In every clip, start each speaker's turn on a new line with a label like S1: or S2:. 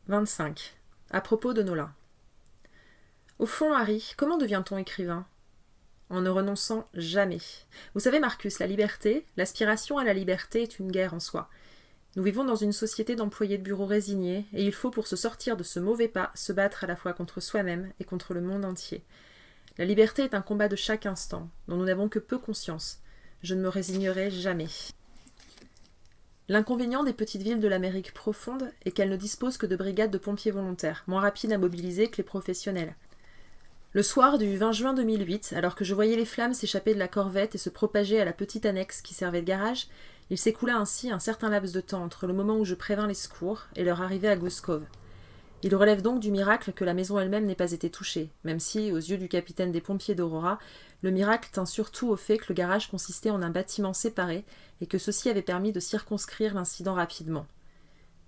S1: 25. À propos de Nola. Au fond, Harry, comment devient-on écrivain? En ne renonçant jamais. Vous savez, Marcus, la liberté, l'aspiration à la liberté est une guerre en soi. Nous vivons dans une société d'employés de bureau résignés, et il faut, pour se sortir de ce mauvais pas, se battre à la fois contre soi-même et contre le monde entier. La liberté est un combat de chaque instant, dont nous n'avons que peu conscience. Je ne me résignerai jamais. L'inconvénient des petites villes de l'Amérique profonde est qu'elles ne disposent que de brigades de pompiers volontaires, moins rapides à mobiliser que les professionnels. Le soir du 20 juin 2008, alors que je voyais les flammes s'échapper de la corvette et se propager à la petite annexe qui servait de garage, il s'écoula ainsi un certain laps de temps entre le moment où je prévins les secours et leur arrivée à Goose Cove. Il relève donc du miracle que la maison elle-même n'ait pas été touchée, même si, aux yeux du capitaine des pompiers d'Aurora, le miracle tint surtout au fait que le garage consistait en un bâtiment séparé et que ceci avait permis de circonscrire l'incident rapidement.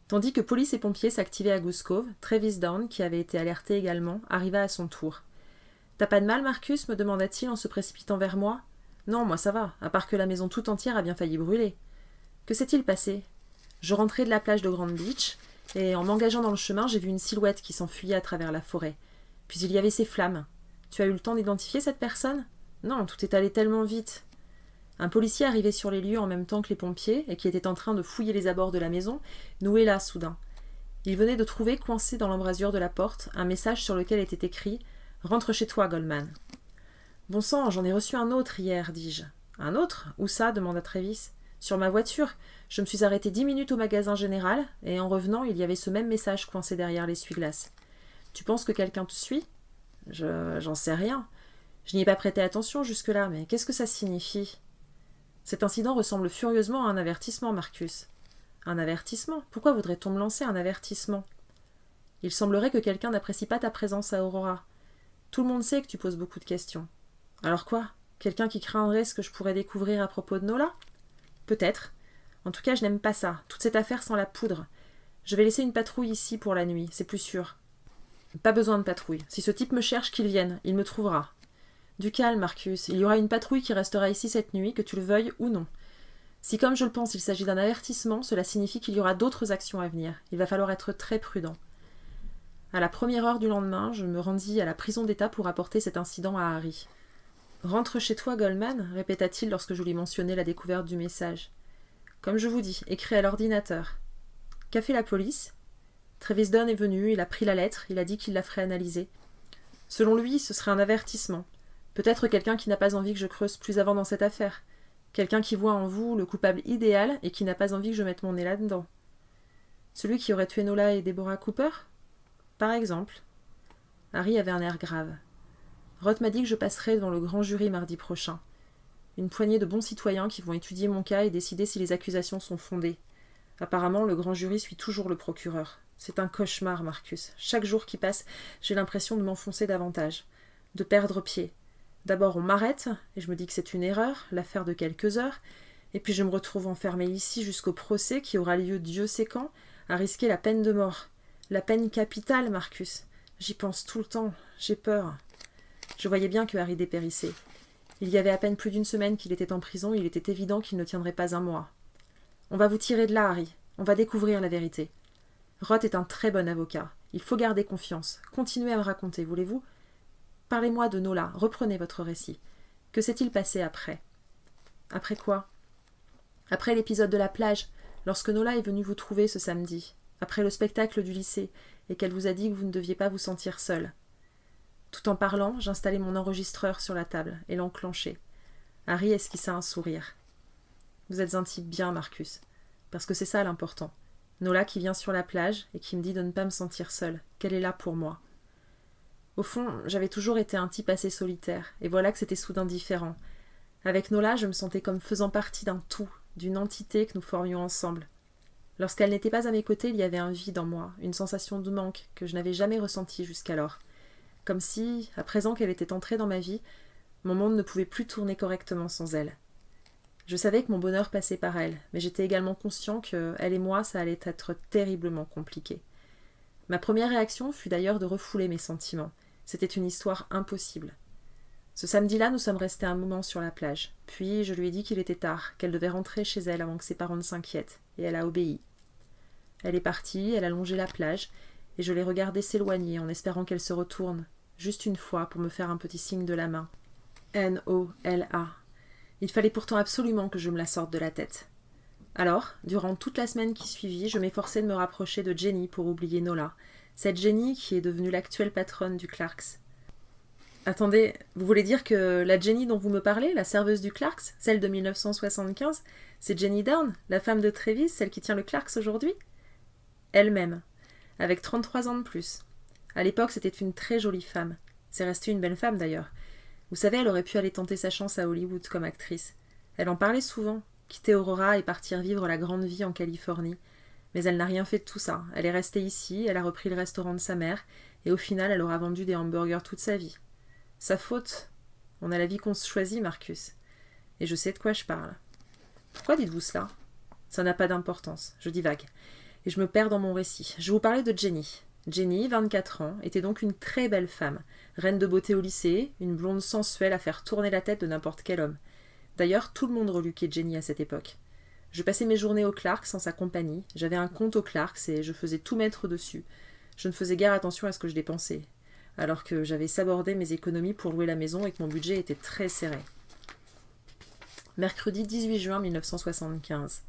S1: Tandis que police et pompiers s'activaient à Goose Cove, Travis Down, qui avait été alerté également, arriva à son tour. « T'as pas de mal, Marcus » me demanda-t-il en se précipitant vers moi. « Non, moi ça va, à part que la maison tout entière a bien failli brûler. »« Que s'est-il passé ?» Je rentrais de la plage de Grand Beach, et en m'engageant dans le chemin, j'ai vu une silhouette qui s'enfuyait à travers la forêt. Puis il y avait ces flammes. Tu as eu le temps d'identifier cette personne ? Non, tout est allé tellement vite. Un policier arrivait sur les lieux en même temps que les pompiers, et qui était en train de fouiller les abords de la maison, nous héla soudain. Il venait de trouver, coincé dans l'embrasure de la porte, un message sur lequel était écrit « Rentre chez toi, Goldman ». « Bon sang, j'en ai reçu un autre hier, dis-je. »« Un autre ? Où ça ?» demanda Travis. « Sur ma voiture. Je me suis arrêté 10 minutes au magasin général, et en revenant, il y avait ce même message coincé derrière l'essuie-glace. Tu penses que quelqu'un te suit ? J'en sais rien. Je n'y ai pas prêté attention jusque-là, mais qu'est-ce que ça signifie ? Cet incident ressemble furieusement à un avertissement, Marcus. Un avertissement ? Pourquoi voudrait-on me lancer un avertissement ? Il semblerait que quelqu'un n'apprécie pas ta présence à Aurora. Tout le monde sait que tu poses beaucoup de questions. Alors quoi ? Quelqu'un qui craindrait ce que je pourrais découvrir à propos de Nola ? Peut-être. En tout cas, je n'aime pas ça, toute cette affaire sans la poudre. Je vais laisser une patrouille ici pour la nuit, c'est plus sûr. Pas besoin de patrouille. Si ce type me cherche, qu'il vienne, il me trouvera. Du calme, Marcus, il y aura une patrouille qui restera ici cette nuit, que tu le veuilles ou non. Si, comme je le pense, il s'agit d'un avertissement, cela signifie qu'il y aura d'autres actions à venir. Il va falloir être très prudent. À la première heure du lendemain, je me rendis à la prison d'État pour rapporter cet incident à Harry. « Rentre chez toi, Goldman » répéta-t-il lorsque je lui mentionnai la découverte du message. « Comme je vous dis, écrit à l'ordinateur. »« Qu'a fait la police ?» Travis Dunn est venu, il a pris la lettre, il a dit qu'il la ferait analyser. Selon lui, ce serait un avertissement. Peut-être quelqu'un qui n'a pas envie que je creuse plus avant dans cette affaire. Quelqu'un qui voit en vous le coupable idéal et qui n'a pas envie que je mette mon nez là-dedans. Celui qui aurait tué Nola et Deborah Cooper ? Par exemple. Harry avait un air grave. Roth m'a dit que je passerais devant le grand jury mardi prochain. Une poignée de bons citoyens qui vont étudier mon cas et décider si les accusations sont fondées. Apparemment, le grand jury suit toujours le procureur. C'est un cauchemar, Marcus. Chaque jour qui passe, j'ai l'impression de m'enfoncer davantage, de perdre pied. D'abord, on m'arrête, et je me dis que c'est une erreur, l'affaire de quelques heures, et puis je me retrouve enfermée ici jusqu'au procès qui aura lieu Dieu sait quand, à risquer la peine de mort. La peine capitale, Marcus. J'y pense tout le temps, j'ai peur. Je voyais bien que Harry dépérissait. Il y avait à peine plus d'une semaine qu'il était en prison, il était évident qu'il ne tiendrait pas un mois. On va vous tirer de là, Harry. On va découvrir la vérité. Roth est un très bon avocat. Il faut garder confiance. Continuez à me raconter, voulez-vous ? Parlez-moi de Nola. Reprenez votre récit. Que s'est-il passé après ? Après quoi ? Après l'épisode de la plage, lorsque Nola est venue vous trouver ce samedi. Après le spectacle du lycée, et qu'elle vous a dit que vous ne deviez pas vous sentir seule. Tout en parlant, j'installai mon enregistreur sur la table et l'enclenchai. Harry esquissa un sourire. Vous êtes un type bien, Marcus. Parce que c'est ça l'important. Nola qui vient sur la plage et qui me dit de ne pas me sentir seule, qu'elle est là pour moi. Au fond, j'avais toujours été un type assez solitaire, et voilà que c'était soudain différent. Avec Nola, je me sentais comme faisant partie d'un tout, d'une entité que nous formions ensemble. Lorsqu'elle n'était pas à mes côtés, il y avait un vide en moi, une sensation de manque que je n'avais jamais ressentie jusqu'alors. Comme si, à présent qu'elle était entrée dans ma vie, mon monde ne pouvait plus tourner correctement sans elle. Je savais que mon bonheur passait par elle, mais j'étais également conscient que, elle et moi, ça allait être terriblement compliqué. Ma première réaction fut d'ailleurs de refouler mes sentiments. C'était une histoire impossible. Ce samedi-là, nous sommes restés un moment sur la plage. Puis, je lui ai dit qu'il était tard, qu'elle devait rentrer chez elle avant que ses parents ne s'inquiètent, et elle a obéi. Elle est partie, elle a longé la plage, et je les regardais s'éloigner en espérant qu'elle se retourne, juste une fois pour me faire un petit signe de la main. Nola. Il fallait pourtant absolument que je me la sorte de la tête. Alors, durant toute la semaine qui suivit, je m'efforçais de me rapprocher de Jenny pour oublier Nola, cette Jenny qui est devenue l'actuelle patronne du Clarks. Attendez, vous voulez dire que la Jenny dont vous me parlez, la serveuse du Clarks, celle de 1975, c'est Jenny Down, la femme de Travis, celle qui tient le Clarks aujourd'hui? Elle-même, avec 33 ans de plus. À l'époque, c'était une très jolie femme. C'est resté une belle femme d'ailleurs. Vous savez, elle aurait pu aller tenter sa chance à Hollywood comme actrice. Elle en parlait souvent, quitter Aurora et partir vivre la grande vie en Californie. Mais elle n'a rien fait de tout ça. Elle est restée ici, elle a repris le restaurant de sa mère, et au final, elle aura vendu des hamburgers toute sa vie. Sa faute. On a la vie qu'on se choisit, Marcus. Et je sais de quoi je parle. Pourquoi dites-vous cela? Ça n'a pas d'importance, je divague. Et je me perds dans mon récit. Je vous parlais de Jenny. Jenny, 24 ans, était donc une très belle femme, reine de beauté au lycée, une blonde sensuelle à faire tourner la tête de n'importe quel homme. D'ailleurs, tout le monde reluquait Jenny à cette époque. Je passais mes journées au Clarks en sa compagnie, j'avais un compte au Clarks et je faisais tout mettre dessus. Je ne faisais guère attention à ce que je dépensais, alors que j'avais sabordé mes économies pour louer la maison et que mon budget était très serré. Mercredi 18 juin 1975.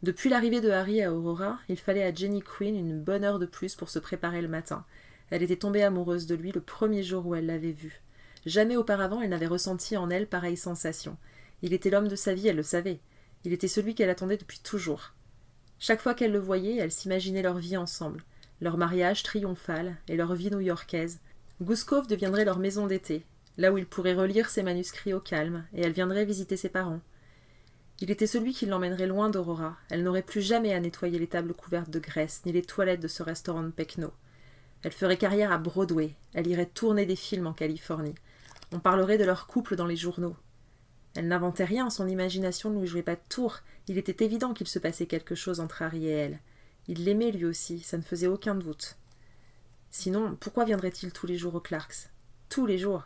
S1: Depuis l'arrivée de Harry à Aurora, il fallait à Jenny Quinn une bonne heure de plus pour se préparer le matin. Elle était tombée amoureuse de lui le premier jour où elle l'avait vu. Jamais auparavant elle n'avait ressenti en elle pareille sensation. Il était l'homme de sa vie, elle le savait. Il était celui qu'elle attendait depuis toujours. Chaque fois qu'elle le voyait, elle s'imaginait leur vie ensemble, leur mariage triomphal et leur vie new-yorkaise. Goose Cove deviendrait leur maison d'été, là où il pourrait relire ses manuscrits au calme, et elle viendrait visiter ses parents. Il était celui qui l'emmènerait loin d'Aurora. Elle n'aurait plus jamais à nettoyer les tables couvertes de graisse, ni les toilettes de ce restaurant de Pecknow. Elle ferait carrière à Broadway. Elle irait tourner des films en Californie. On parlerait de leur couple dans les journaux. Elle n'inventait rien, son imagination ne lui jouait pas de tour. Il était évident qu'il se passait quelque chose entre Harry et elle. Il l'aimait lui aussi, ça ne faisait aucun doute. Sinon, pourquoi viendrait-il tous les jours au Clarks? Tous les jours.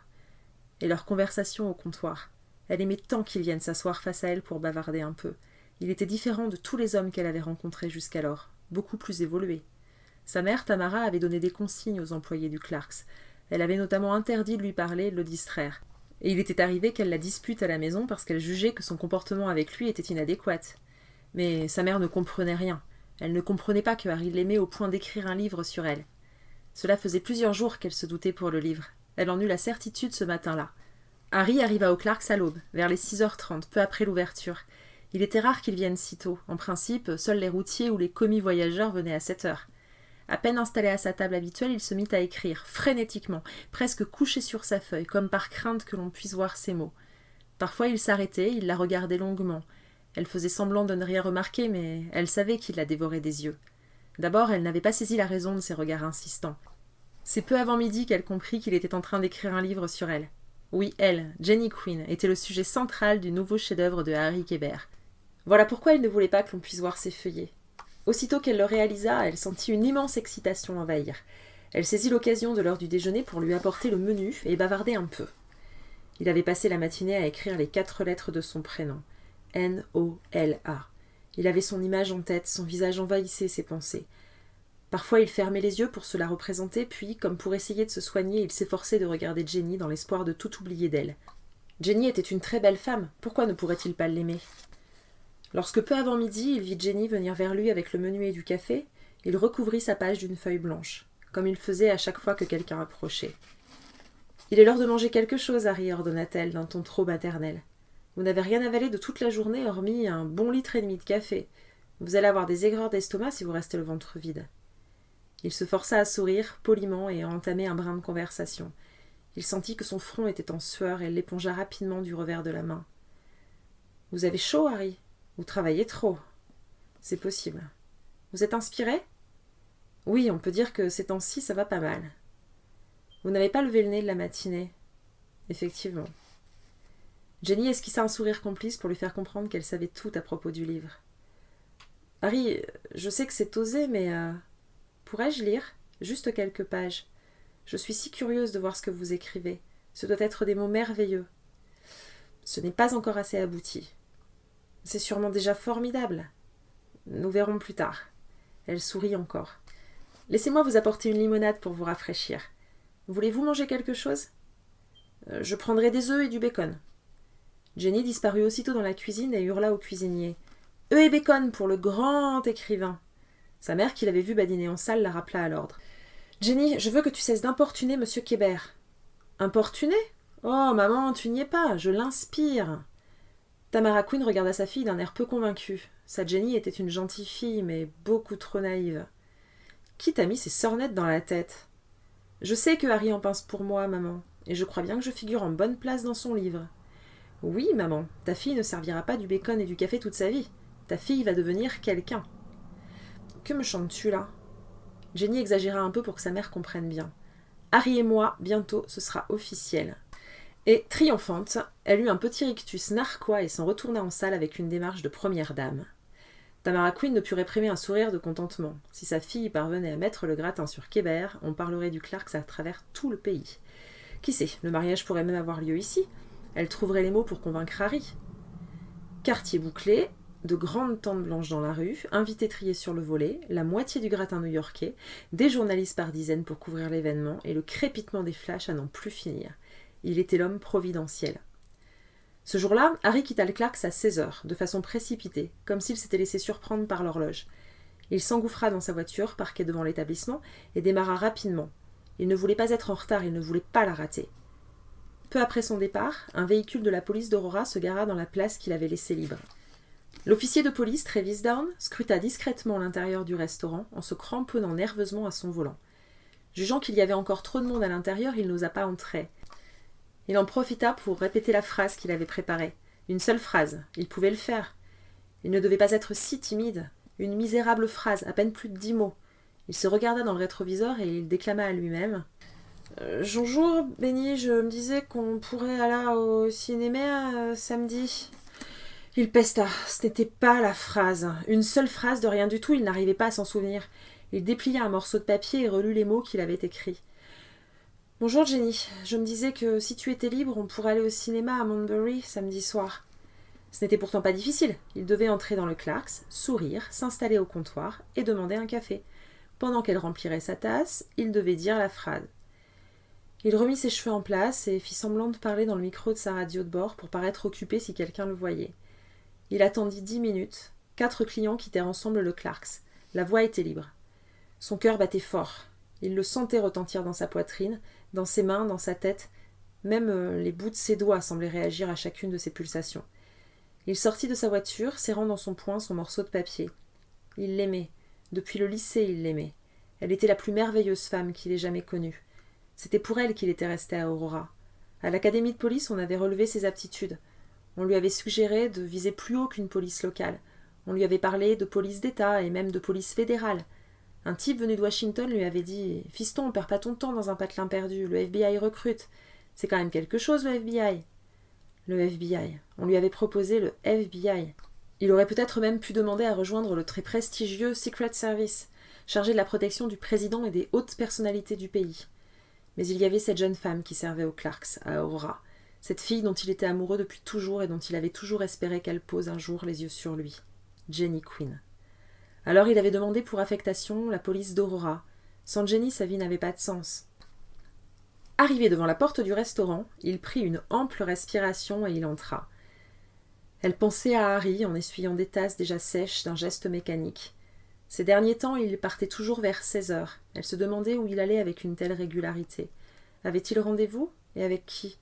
S1: Et leur conversation au comptoir. Elle aimait tant qu'il vienne s'asseoir face à elle pour bavarder un peu. Il était différent de tous les hommes qu'elle avait rencontrés jusqu'alors, beaucoup plus évolué. Sa mère, Tamara, avait donné des consignes aux employés du Clarks. Elle avait notamment interdit de lui parler et de le distraire. Et il était arrivé qu'elle la dispute à la maison parce qu'elle jugeait que son comportement avec lui était inadéquat. Mais sa mère ne comprenait rien. Elle ne comprenait pas que Harry l'aimait au point d'écrire un livre sur elle. Cela faisait plusieurs jours qu'elle se doutait pour le livre. Elle en eut la certitude ce matin-là. Harry arriva au Clarks à l'aube, vers les 6h30, peu après l'ouverture. Il était rare qu'il vienne si tôt. En principe, seuls les routiers ou les commis voyageurs venaient à 7h. À peine installé à sa table habituelle, il se mit à écrire, frénétiquement, presque couché sur sa feuille, comme par crainte que l'on puisse voir ses mots. Parfois il s'arrêtait, il la regardait longuement. Elle faisait semblant de ne rien remarquer, mais elle savait qu'il la dévorait des yeux. D'abord, elle n'avait pas saisi la raison de ses regards insistants. C'est peu avant midi qu'elle comprit qu'il était en train d'écrire un livre sur elle. Oui, elle, Jenny Quinn, était le sujet central du nouveau chef-d'œuvre de Harry Kéber. Voilà pourquoi il ne voulait pas que l'on puisse voir ses feuillets. Aussitôt qu'elle le réalisa, elle sentit une immense excitation l'envahir. Elle saisit l'occasion de l'heure du déjeuner pour lui apporter le menu et bavarder un peu. Il avait passé la matinée à écrire les 4 lettres de son prénom. N-O-L-A. Il avait son image en tête, son visage envahissait ses pensées. Parfois il fermait les yeux pour se la représenter, puis, comme pour essayer de se soigner, il s'efforçait de regarder Jenny dans l'espoir de tout oublier d'elle. Jenny était une très belle femme, pourquoi ne pourrait-il pas l'aimer? Lorsque peu avant midi, il vit Jenny venir vers lui avec le menu et du café, il recouvrit sa page d'une feuille blanche, comme il faisait à chaque fois que quelqu'un approchait. « Il est l'heure de manger quelque chose, Harry, ordonna-t-elle d'un ton trop maternel. Vous n'avez rien avalé de toute la journée, hormis un bon litre et demi de café. Vous allez avoir des aigreurs d'estomac si vous restez le ventre vide. » Il se força à sourire, poliment, et à entamer un brin de conversation. Il sentit que son front était en sueur et elle l'épongea rapidement du revers de la main. « Vous avez chaud, Harry ? Vous travaillez trop. »« C'est possible. »« Vous êtes inspiré ? » ?»« Oui, on peut dire que ces temps-ci, ça va pas mal. »« Vous n'avez pas levé le nez de la matinée ? » ?»« Effectivement. » Jenny esquissa un sourire complice pour lui faire comprendre qu'elle savait tout à propos du livre. « Harry, je sais que c'est osé, mais... pourrais-je lire ? Juste quelques pages. Je suis si curieuse de voir ce que vous écrivez. Ce doit être des mots merveilleux. Ce n'est pas encore assez abouti. C'est sûrement déjà formidable. Nous verrons plus tard. Elle sourit encore. Laissez-moi vous apporter une limonade pour vous rafraîchir. Voulez-vous manger quelque chose ? Je prendrai des œufs et du bacon. Jenny disparut aussitôt dans la cuisine et hurla au cuisinier. « Œufs et bacon pour le grand écrivain !» Sa mère, qui l'avait vue badiner en salle, la rappela à l'ordre. « Jenny, je veux que tu cesses d'importuner monsieur Kébert. »« Importuner ? Oh, maman, tu n'y es pas, je l'inspire. » Tamara Quinn regarda sa fille d'un air peu convaincu. Sa Jenny était une gentille fille, mais beaucoup trop naïve. « Qui t'a mis ces sornettes dans la tête ? » « Je sais que Harry en pince pour moi, maman, et je crois bien que je figure en bonne place dans son livre. »« Oui, maman, ta fille ne servira pas du bacon et du café toute sa vie. Ta fille va devenir quelqu'un. »« Que me chantes-tu là ?» Jenny exagéra un peu pour que sa mère comprenne bien. « Harry et moi, bientôt, ce sera officiel. » Et, triomphante, elle eut un petit rictus narquois et s'en retourna en salle avec une démarche de première dame. Tamara Quinn ne put réprimer un sourire de contentement. Si sa fille parvenait à mettre le gratin sur Kébert, on parlerait du Clarks à travers tout le pays. Qui sait, le mariage pourrait même avoir lieu ici. Elle trouverait les mots pour convaincre Harry. Quartier bouclé, de grandes tentes blanches dans la rue, invités triés sur le volet, la moitié du gratin new-yorkais, des journalistes par dizaines pour couvrir l'événement et le crépitement des flashs à n'en plus finir. Il était l'homme providentiel. Ce jour-là, Harry quitta le Clarks à 16h, de façon précipitée, comme s'il s'était laissé surprendre par l'horloge. Il s'engouffra dans sa voiture, parquée devant l'établissement, et démarra rapidement. Il ne voulait pas être en retard, il ne voulait pas la rater. Peu après son départ, un véhicule de la police d'Aurora se gara dans la place qu'il avait laissée libre. L'officier de police, Travis Down, scruta discrètement l'intérieur du restaurant en se cramponnant nerveusement à son volant. Jugeant qu'il y avait encore trop de monde à l'intérieur, il n'osa pas entrer. Il en profita pour répéter la phrase qu'il avait préparée. Une seule phrase, il pouvait le faire. Il ne devait pas être si timide. Une misérable phrase, à peine plus de 10 mots. Il se regarda dans le rétroviseur et il déclama à lui-même. Bonjour, Benny, je me disais qu'on pourrait aller au cinéma samedi. Il pesta, ce n'était pas la phrase. Une seule phrase de rien du tout, il n'arrivait pas à s'en souvenir. Il déplia un morceau de papier et relut les mots qu'il avait écrits. Bonjour Jenny, je me disais que si tu étais libre, on pourrait aller au cinéma à Montbury samedi soir. Ce n'était pourtant pas difficile. Il devait entrer dans le Clarks, sourire, s'installer au comptoir et demander un café. Pendant qu'elle remplirait sa tasse, il devait dire la phrase. Il remit ses cheveux en place et fit semblant de parler dans le micro de sa radio de bord pour paraître occupé si quelqu'un le voyait. Il attendit 10 minutes. 4 clients quittèrent ensemble le Clarks. La voie était libre. Son cœur battait fort. Il le sentait retentir dans sa poitrine, dans ses mains, dans sa tête. Même les bouts de ses doigts semblaient réagir à chacune de ses pulsations. Il sortit de sa voiture, serrant dans son poing son morceau de papier. Il l'aimait. Depuis le lycée, il l'aimait. Elle était la plus merveilleuse femme qu'il ait jamais connue. C'était pour elle qu'il était resté à Aurora. À l'académie de police, on avait relevé ses aptitudes. On lui avait suggéré de viser plus haut qu'une police locale. On lui avait parlé de police d'État et même de police fédérale. Un type venu de Washington lui avait dit « Fiston, on perd pas ton temps dans un patelin perdu, le FBI recrute. C'est quand même quelque chose, le FBI. » Le FBI. On lui avait proposé le FBI. Il aurait peut-être même pu demander à rejoindre le très prestigieux Secret Service, chargé de la protection du président et des hautes personnalités du pays. Mais il y avait cette jeune femme qui servait aux Clarks, à Aurora, cette fille dont il était amoureux depuis toujours et dont il avait toujours espéré qu'elle pose un jour les yeux sur lui, Jenny Quinn. Alors il avait demandé pour affectation la police d'Aurora. Sans Jenny, sa vie n'avait pas de sens. Arrivé devant la porte du restaurant, il prit une ample respiration et il entra. Elle pensait à Harry en essuyant des tasses déjà sèches d'un geste mécanique. Ces derniers temps, il partait toujours vers 16h. Elle se demandait où il allait avec une telle régularité. Avait-il rendez-vous ? Et avec qui ?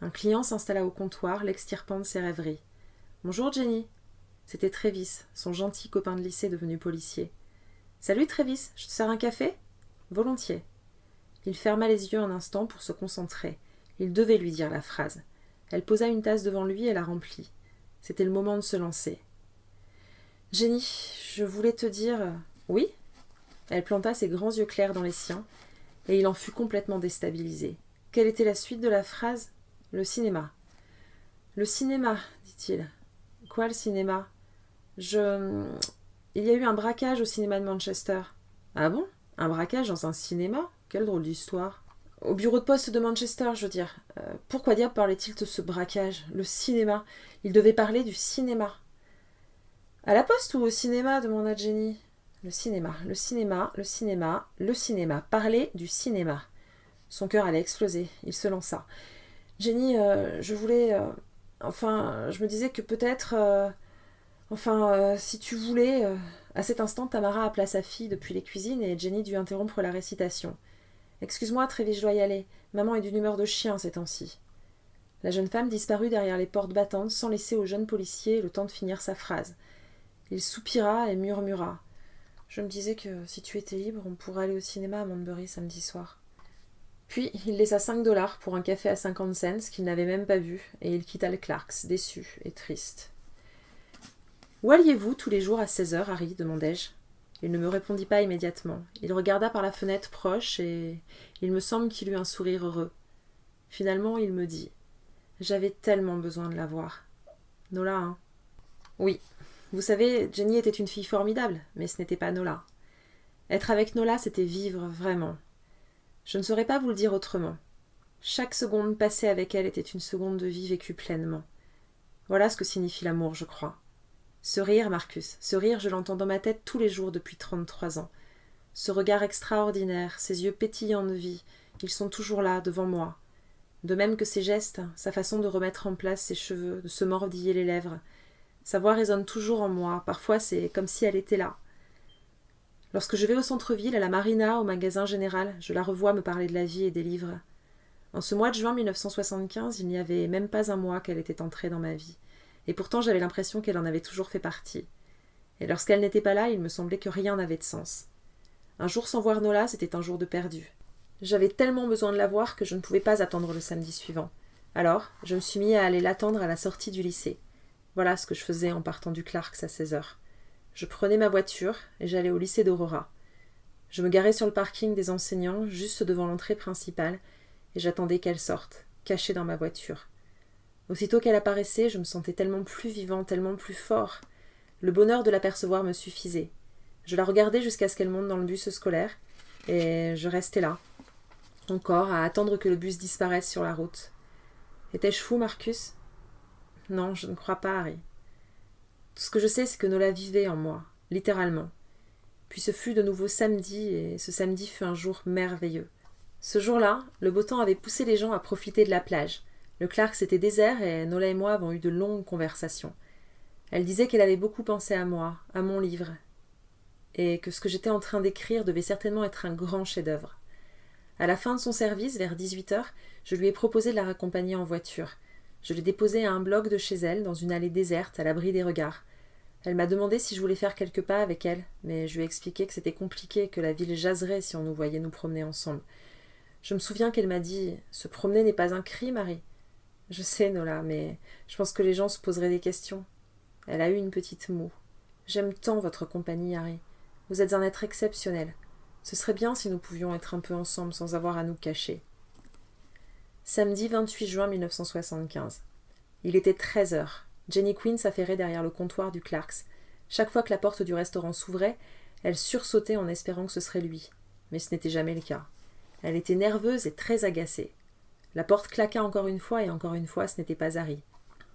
S1: Un client s'installa au comptoir, l'extirpant de ses rêveries. « Bonjour Jenny !» C'était Travis, son gentil copain de lycée devenu policier. « Salut Travis, je te sers un café ?»« Volontiers. » Il ferma les yeux un instant pour se concentrer. Il devait lui dire la phrase. Elle posa une tasse devant lui et la remplit. C'était le moment de se lancer. « Jenny, je voulais te dire... »« Oui ?» Elle planta ses grands yeux clairs dans les siens, et il en fut complètement déstabilisé. Quelle était la suite de la phrase ? « Le cinéma. »« Le cinéma, dit-il. »« Quoi, le cinéma ? » Il y a eu un braquage au cinéma de Manchester. »« Ah bon ? Un braquage dans un cinéma ? Quelle drôle d'histoire. »« Au bureau de poste de Manchester, je veux dire. Pourquoi diable parlait-il de ce braquage ? Le cinéma. Il devait parler du cinéma. »« À la poste ou au cinéma ? demanda Jenny. »« Le cinéma, le cinéma, le cinéma, le cinéma. Parler du cinéma. Son cœur allait exploser. Il se lança. Jenny, je voulais... je me disais que peut-être... si tu voulais... À cet instant, Tamara appela sa fille depuis les cuisines et Jenny dut interrompre la récitation. Excuse-moi, Trévis, je dois y aller. Maman est d'une humeur de chien ces temps-ci. La jeune femme disparut derrière les portes battantes sans laisser au jeune policier le temps de finir sa phrase. Il soupira et murmura. Je me disais que si tu étais libre, on pourrait aller au cinéma à Manbury samedi soir. Puis il laissa 5 $ pour un café à 50 cents qu'il n'avait même pas bu, et il quitta le Clarks, déçu et triste. « Où alliez-vous tous les jours à 16h, Harry » demandai-je. Il ne me répondit pas immédiatement. Il regarda par la fenêtre proche, et il me semble qu'il eut un sourire heureux. Finalement, il me dit « J'avais tellement besoin de la voir. » Nola, hein ? Oui. Vous savez, Jenny était une fille formidable, mais ce n'était pas Nola. Être avec Nola, c'était vivre vraiment. Je ne saurais pas vous le dire autrement. Chaque seconde passée avec elle était une seconde de vie vécue pleinement. Voilà ce que signifie l'amour, je crois. Ce rire, Marcus, ce rire, je l'entends dans ma tête tous les jours depuis 33 ans. Ce regard extraordinaire, ces yeux pétillants de vie, ils sont toujours là, devant moi. De même que ses gestes, sa façon de remettre en place ses cheveux, de se mordiller les lèvres. Sa voix résonne toujours en moi, parfois c'est comme si elle était là. Lorsque je vais au centre-ville, à la marina, au magasin général, je la revois me parler de la vie et des livres. En ce mois de juin 1975, il n'y avait même pas un mois qu'elle était entrée dans ma vie. Et pourtant j'avais l'impression qu'elle en avait toujours fait partie. Et lorsqu'elle n'était pas là, il me semblait que rien n'avait de sens. Un jour sans voir Nola, c'était un jour de perdu. J'avais tellement besoin de la voir que je ne pouvais pas attendre le samedi suivant. Alors, je me suis mis à aller l'attendre à la sortie du lycée. Voilà ce que je faisais en partant du Clarks à 16h. Je prenais ma voiture et j'allais au lycée d'Aurora. Je me garais sur le parking des enseignants, juste devant l'entrée principale, et j'attendais qu'elle sorte, cachée dans ma voiture. Aussitôt qu'elle apparaissait, je me sentais tellement plus vivant, tellement plus fort. Le bonheur de l'apercevoir me suffisait. Je la regardais jusqu'à ce qu'elle monte dans le bus scolaire, et je restais là, encore à attendre que le bus disparaisse sur la route. Étais-je fou, Marcus ? Non, je ne crois pas, Harry. Tout ce que je sais, c'est que Nola vivait en moi, littéralement. Puis ce fut de nouveau samedi, et ce samedi fut un jour merveilleux. Ce jour-là, le beau temps avait poussé les gens à profiter de la plage. Le Clarks était désert, et Nola et moi avons eu de longues conversations. Elle disait qu'elle avait beaucoup pensé à moi, à mon livre, et que ce que j'étais en train d'écrire devait certainement être un grand chef-d'œuvre. À la fin de son service, vers 18h, je lui ai proposé de la raccompagner en voiture. Je l'ai déposée à un bloc de chez elle, dans une allée déserte, à l'abri des regards. Elle m'a demandé si je voulais faire quelques pas avec elle, mais je lui ai expliqué que c'était compliqué, que la ville jaserait si on nous voyait nous promener ensemble. Je me souviens qu'elle m'a dit « Se promener n'est pas un crime, Harry. » Je sais, Nola, mais je pense que les gens se poseraient des questions. Elle a eu une petite moue. J'aime tant votre compagnie, Harry. Vous êtes un être exceptionnel. Ce serait bien si nous pouvions être un peu ensemble sans avoir à nous cacher. Samedi 28 juin 1975. Il était 13h. Jenny Quinn s'affairait derrière le comptoir du Clarks. Chaque fois que la porte du restaurant s'ouvrait, elle sursautait en espérant que ce serait lui. Mais ce n'était jamais le cas. Elle était nerveuse et très agacée. La porte claqua encore une fois, et encore une fois, ce n'était pas Harry.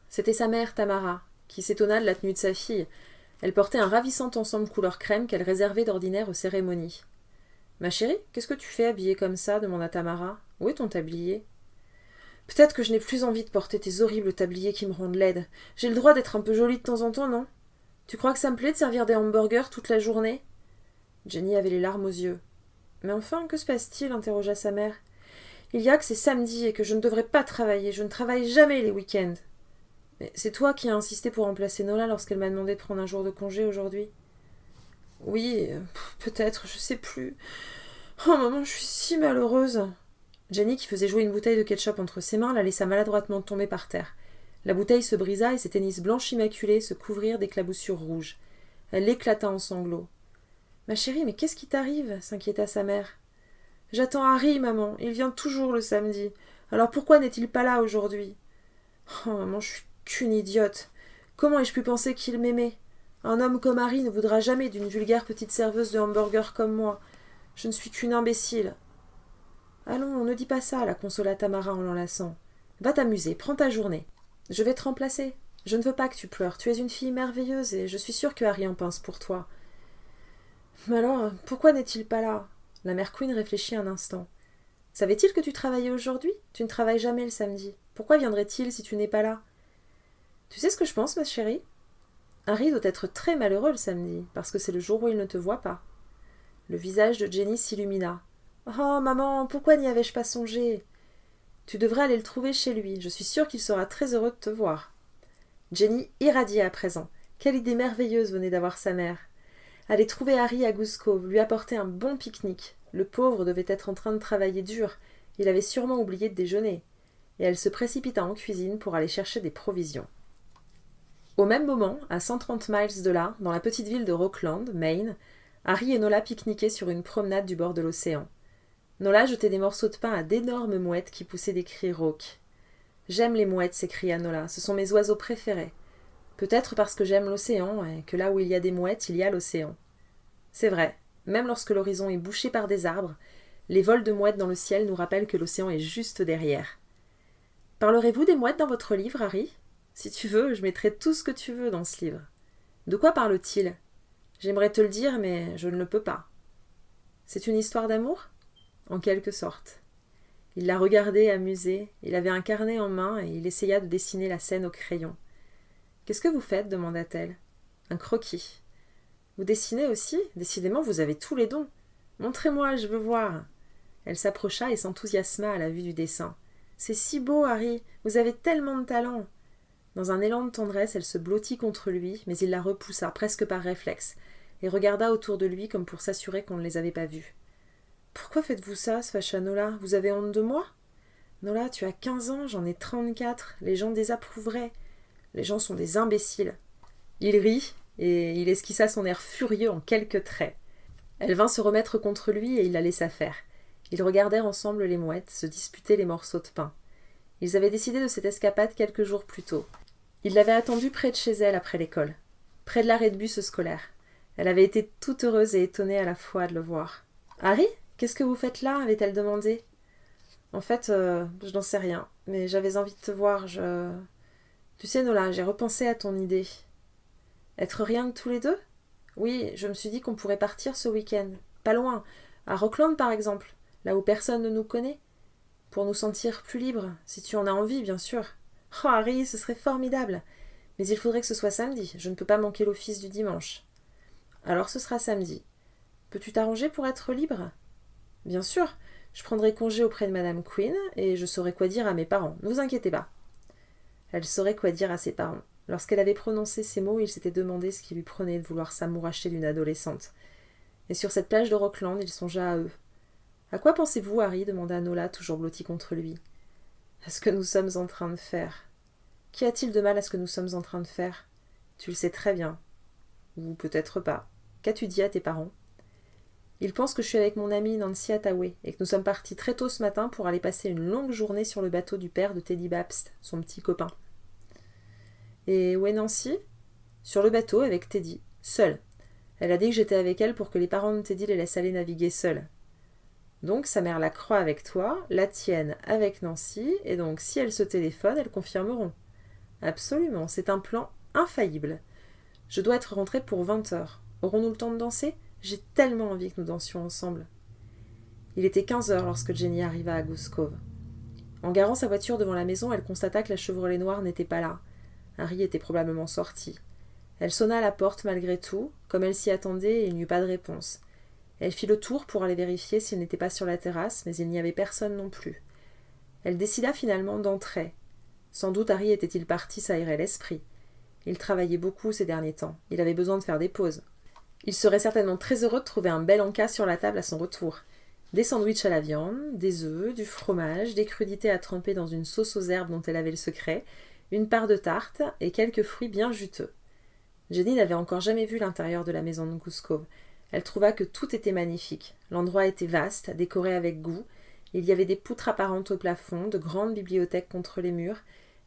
S1: C'était sa mère, Tamara, qui s'étonna de la tenue de sa fille. Elle portait un ravissant ensemble couleur crème qu'elle réservait d'ordinaire aux cérémonies. « Ma chérie, qu'est-ce que tu fais habillée comme ça » demanda Tamara. « Où est ton tablier ?»« Peut-être que je n'ai plus envie de porter tes horribles tabliers qui me rendent laide. J'ai le droit d'être un peu jolie de temps en temps, non ? Tu crois que ça me plaît de servir des hamburgers toute la journée ?» Jenny avait les larmes aux yeux. « Mais enfin, que se passe-t-il » interrogea sa mère. « Il y a que c'est samedi et que je ne devrais pas travailler. Je ne travaille jamais les week-ends. » « Mais c'est toi qui as insisté pour remplacer Nola lorsqu'elle m'a demandé de prendre un jour de congé aujourd'hui. »« Oui, peut-être, je sais plus. Oh maman, je suis si malheureuse. » Jenny, qui faisait jouer une bouteille de ketchup entre ses mains, la laissa maladroitement tomber par terre. La bouteille se brisa et ses tennis blanches immaculées se couvrirent d'éclaboussures rouges. Elle éclata en sanglots. « Ma chérie, mais qu'est-ce qui t'arrive » s'inquiéta sa mère. « J'attends Harry, maman. Il vient toujours le samedi. Alors pourquoi n'est-il pas là aujourd'hui ?»« Oh maman, je suis qu'une idiote. Comment ai-je pu penser qu'il m'aimait ? Un homme comme Harry ne voudra jamais d'une vulgaire petite serveuse de hamburger comme moi. Je ne suis qu'une imbécile. »« Allons, ne dis pas ça, » la consola Tamara en l'enlaçant. « Va t'amuser, prends ta journée. Je vais te remplacer. Je ne veux pas que tu pleures. Tu es une fille merveilleuse et je suis sûre que Harry en pince pour toi. » Mais alors, pourquoi n'est-il pas là? La mère Queen réfléchit un instant. Savait-il que tu travaillais aujourd'hui? Tu ne travailles jamais le samedi. Pourquoi viendrait-il si tu n'es pas là? Tu sais ce que je pense, ma chérie? Harry doit être très malheureux le samedi, parce que c'est le jour où il ne te voit pas. Le visage de Jenny s'illumina. Oh, maman, pourquoi n'y avais-je pas songé? Tu devrais aller le trouver chez lui. Je suis sûre qu'il sera très heureux de te voir. Jenny irradiait à présent. Quelle idée merveilleuse venait d'avoir sa mère. Aller trouver Harry à Goose Cove, lui apporter un bon pique-nique. Le pauvre devait être en train de travailler dur. Il avait sûrement oublié de déjeuner. Et elle se précipita en cuisine pour aller chercher des provisions. Au même moment, à 130 miles de là, dans la petite ville de Rockland, Maine, Harry et Nola pique-niquaient sur une promenade du bord de l'océan. Nola jetait des morceaux de pain à d'énormes mouettes qui poussaient des cris rauques. « J'aime les mouettes, s'écria Nola, ce sont mes oiseaux préférés. Peut-être parce que j'aime l'océan, et que là où il y a des mouettes, il y a l'océan. C'est vrai, même lorsque l'horizon est bouché par des arbres, les vols de mouettes dans le ciel nous rappellent que l'océan est juste derrière. Parlerez-vous des mouettes dans votre livre, Harry? Si tu veux, je mettrai tout ce que tu veux dans ce livre. De quoi parle-t-il? J'aimerais te le dire, mais je ne le peux pas. C'est une histoire d'amour? En quelque sorte. Il la regardait, amusé. Il avait un carnet en main et il essaya de dessiner la scène au crayon. « Qu'est-ce que vous faites » demanda-t-elle. « Un croquis. »« Vous dessinez aussi? Décidément, vous avez tous les dons. Montrez-moi, je veux voir. » Elle s'approcha et s'enthousiasma à la vue du dessin. « C'est si beau, Harry. Vous avez tellement de talent. » Dans un élan de tendresse, elle se blottit contre lui, mais il la repoussa, presque par réflexe, et regarda autour de lui comme pour s'assurer qu'on ne les avait pas vus. « Pourquoi faites-vous ça, se fâcha Nola? Vous avez honte de moi? Nola, tu as 15 ans, j'en ai 34. Les gens désapprouveraient. Les gens sont des imbéciles. » Il rit, et il esquissa son air furieux en quelques traits. Elle vint se remettre contre lui et il la laissa faire. Ils regardèrent ensemble les mouettes se disputer les morceaux de pain. Ils avaient décidé de cette escapade quelques jours plus tôt. Il l'avait attendue près de chez elle après l'école, près de l'arrêt de bus scolaire. Elle avait été toute heureuse et étonnée à la fois de le voir. « Harry, qu'est-ce que vous faites là ?» avait-elle demandé. « En fait, je n'en sais rien, mais j'avais envie de te voir, Tu sais, Nola, j'ai repensé à ton idée. » Être rien que tous les deux? Oui, je me suis dit qu'on pourrait partir ce week-end. Pas loin, à Rockland par exemple, là où personne ne nous connaît. Pour nous sentir plus libres, si tu en as envie, bien sûr. Oh, Harry, ce serait formidable. Mais il faudrait que ce soit samedi, je ne peux pas manquer l'office du dimanche. Alors ce sera samedi. Peux-tu t'arranger pour être libre? Bien sûr, je prendrai congé auprès de Madame Queen et je saurai quoi dire à mes parents, ne vous inquiétez pas. Elle saurait quoi dire à ses parents. Lorsqu'elle avait prononcé ces mots, il s'était demandé ce qui lui prenait de vouloir s'amouracher d'une adolescente. Et sur cette plage de Rockland, il songea à eux. « À quoi pensez-vous, Harry » demanda Nola, toujours blottie contre lui. « À ce que nous sommes en train de faire. » « Qu'y a-t-il de mal à ce que nous sommes en train de faire? Tu le sais très bien. Ou peut-être pas. Qu'as-tu dit à tes parents? Ils pensent que je suis avec mon amie Nancy Hathaway et que nous sommes partis très tôt ce matin pour aller passer une longue journée sur le bateau du père de Teddy Babst, son petit copain. Et où est Nancy? Sur le bateau avec Teddy, seule. Elle a dit que j'étais avec elle pour que les parents de Teddy les laissent aller naviguer seuls. Donc sa mère la croit avec toi, la tienne avec Nancy, et donc si elles se téléphonent, elles confirmeront. Absolument, c'est un plan infaillible. Je dois être rentrée pour 20 heures. Aurons-nous le temps de danser? J'ai tellement envie que nous dansions ensemble. Il était 15 heures lorsque Jenny arriva à Goose Cove. En garant sa voiture devant la maison, elle constata que la Chevrolet noire n'était pas là. Harry était probablement sorti. Elle sonna à la porte malgré tout, comme elle s'y attendait, et il n'y eut pas de réponse. Elle fit le tour pour aller vérifier s'il n'était pas sur la terrasse, mais il n'y avait personne non plus. Elle décida finalement d'entrer. Sans doute Harry était-il parti s'aérer l'esprit. Il travaillait beaucoup ces derniers temps. Il avait besoin de faire des pauses. Il serait certainement très heureux de trouver un bel encas sur la table à son retour. Des sandwichs à la viande, des œufs, du fromage, des crudités à tremper dans une sauce aux herbes dont elle avait le secret, une part de tarte et quelques fruits bien juteux. Jenny n'avait encore jamais vu l'intérieur de la maison de Goose Cove. Elle trouva que tout était magnifique. L'endroit était vaste, décoré avec goût. Il y avait des poutres apparentes au plafond, de grandes bibliothèques contre les murs,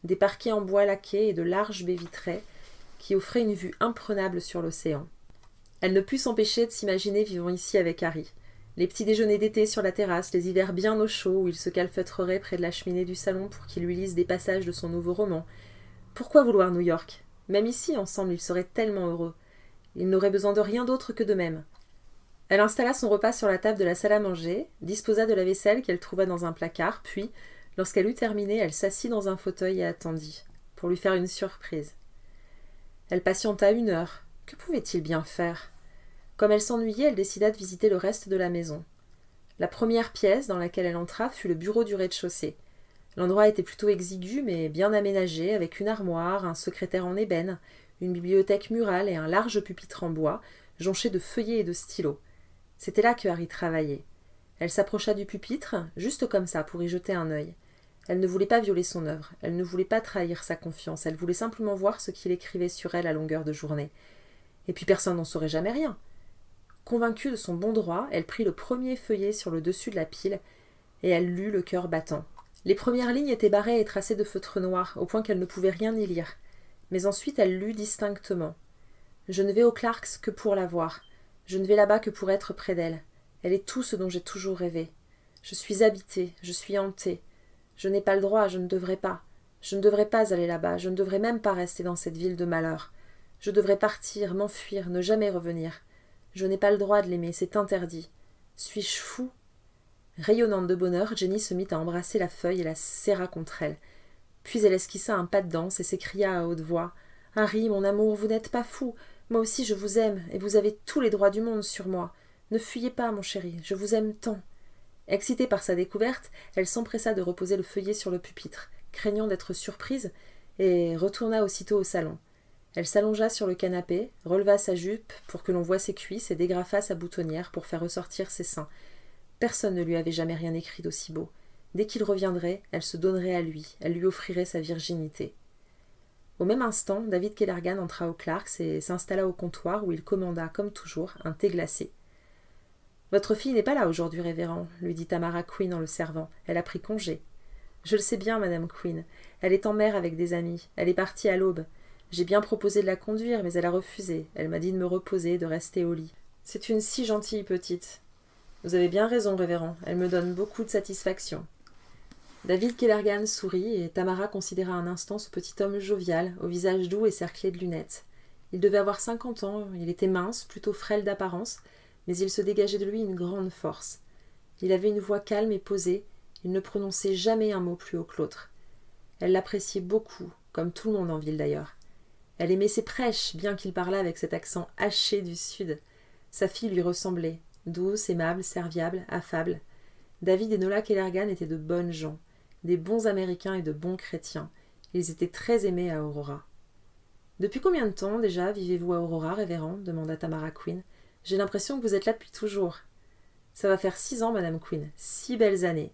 S1: des parquets en bois laqué et de larges baies vitrées qui offraient une vue imprenable sur l'océan. Elle ne put s'empêcher de s'imaginer vivant ici avec Harry. Les petits déjeuners d'été sur la terrasse, les hivers bien au chaud où il se calfeutrerait près de la cheminée du salon pour qu'il lui lise des passages de son nouveau roman. Pourquoi vouloir New York? Même ici, ensemble, ils seraient tellement heureux. Ils n'auraient besoin de rien d'autre que d'eux-mêmes. Elle installa son repas sur la table de la salle à manger, disposa de la vaisselle qu'elle trouva dans un placard, puis, lorsqu'elle eut terminé, elle s'assit dans un fauteuil et attendit, pour lui faire une surprise. Elle patienta 1 heure. Que pouvait-il bien faire? Comme elle s'ennuyait, elle décida de visiter le reste de la maison. La première pièce dans laquelle elle entra fut le bureau du rez-de-chaussée. L'endroit était plutôt exigu, mais bien aménagé, avec une armoire, un secrétaire en ébène, une bibliothèque murale et un large pupitre en bois, jonché de feuillets et de stylos. C'était là que Harry travaillait. Elle s'approcha du pupitre, juste comme ça, pour y jeter un œil. Elle ne voulait pas violer son œuvre, elle ne voulait pas trahir sa confiance, elle voulait simplement voir ce qu'il écrivait sur elle à longueur de journée. Et puis personne n'en saurait jamais rien. Convaincue de son bon droit, elle prit le premier feuillet sur le dessus de la pile, et elle lut le cœur battant. Les premières lignes étaient barrées et tracées de feutre noir, au point qu'elle ne pouvait rien y lire. Mais ensuite elle lut distinctement. « Je ne vais aux Clarks que pour la voir. Je ne vais là-bas que pour être près d'elle. Elle est tout ce dont j'ai toujours rêvé. Je suis habitée, je suis hantée. Je n'ai pas le droit, je ne devrais pas. Je ne devrais pas aller là-bas, je ne devrais même pas rester dans cette ville de malheur. Je devrais partir, m'enfuir, ne jamais revenir. Je n'ai pas le droit de l'aimer, c'est interdit. Suis-je fou ?» Rayonnante de bonheur, Jenny se mit à embrasser la feuille et la serra contre elle. Puis elle esquissa un pas de danse et s'écria à haute voix. « Harry, mon amour, vous n'êtes pas fou. Moi aussi je vous aime, et vous avez tous les droits du monde sur moi. Ne fuyez pas, mon chéri, je vous aime tant. » Excitée par sa découverte, elle s'empressa de reposer le feuillet sur le pupitre, craignant d'être surprise, et retourna aussitôt au salon. Elle s'allongea sur le canapé, releva sa jupe pour que l'on voie ses cuisses et dégrafa sa boutonnière pour faire ressortir ses seins. Personne ne lui avait jamais rien écrit d'aussi beau. Dès qu'il reviendrait, elle se donnerait à lui, elle lui offrirait sa virginité. Au même instant, David Kellergan entra au Clarks et s'installa au comptoir où il commanda, comme toujours, un thé glacé. « Votre fille n'est pas là aujourd'hui, révérend, » lui dit Tamara Quinn en le servant. « Elle a pris congé. »« Je le sais bien, madame Quinn. Elle est en mer avec des amis. Elle est partie à l'aube. J'ai bien proposé de la conduire, mais elle a refusé. Elle m'a dit de me reposer, de rester au lit. C'est une si gentille petite. »« Vous avez bien raison, révérend. Elle me donne beaucoup de satisfaction. » David Kellergan sourit et Tamara considéra un instant ce petit homme jovial, au visage doux et cerclé de lunettes. Il devait avoir 50 ans, il était mince, plutôt frêle d'apparence, mais il se dégageait de lui une grande force. Il avait une voix calme et posée, il ne prononçait jamais un mot plus haut que l'autre. Elle l'appréciait beaucoup, comme tout le monde en ville d'ailleurs. Elle aimait ses prêches, bien qu'il parlât avec cet accent haché du sud. Sa fille lui ressemblait, douce, aimable, serviable, affable. David et Nola Kellergan étaient de bonnes gens, des bons Américains et de bons chrétiens. Ils étaient très aimés à Aurora. « Depuis combien de temps, déjà, vivez-vous à Aurora, révérend ?» demanda Tamara Quinn. « J'ai l'impression que vous êtes là depuis toujours. »« Ça va faire 6 ans, madame Quinn. 6 belles années. »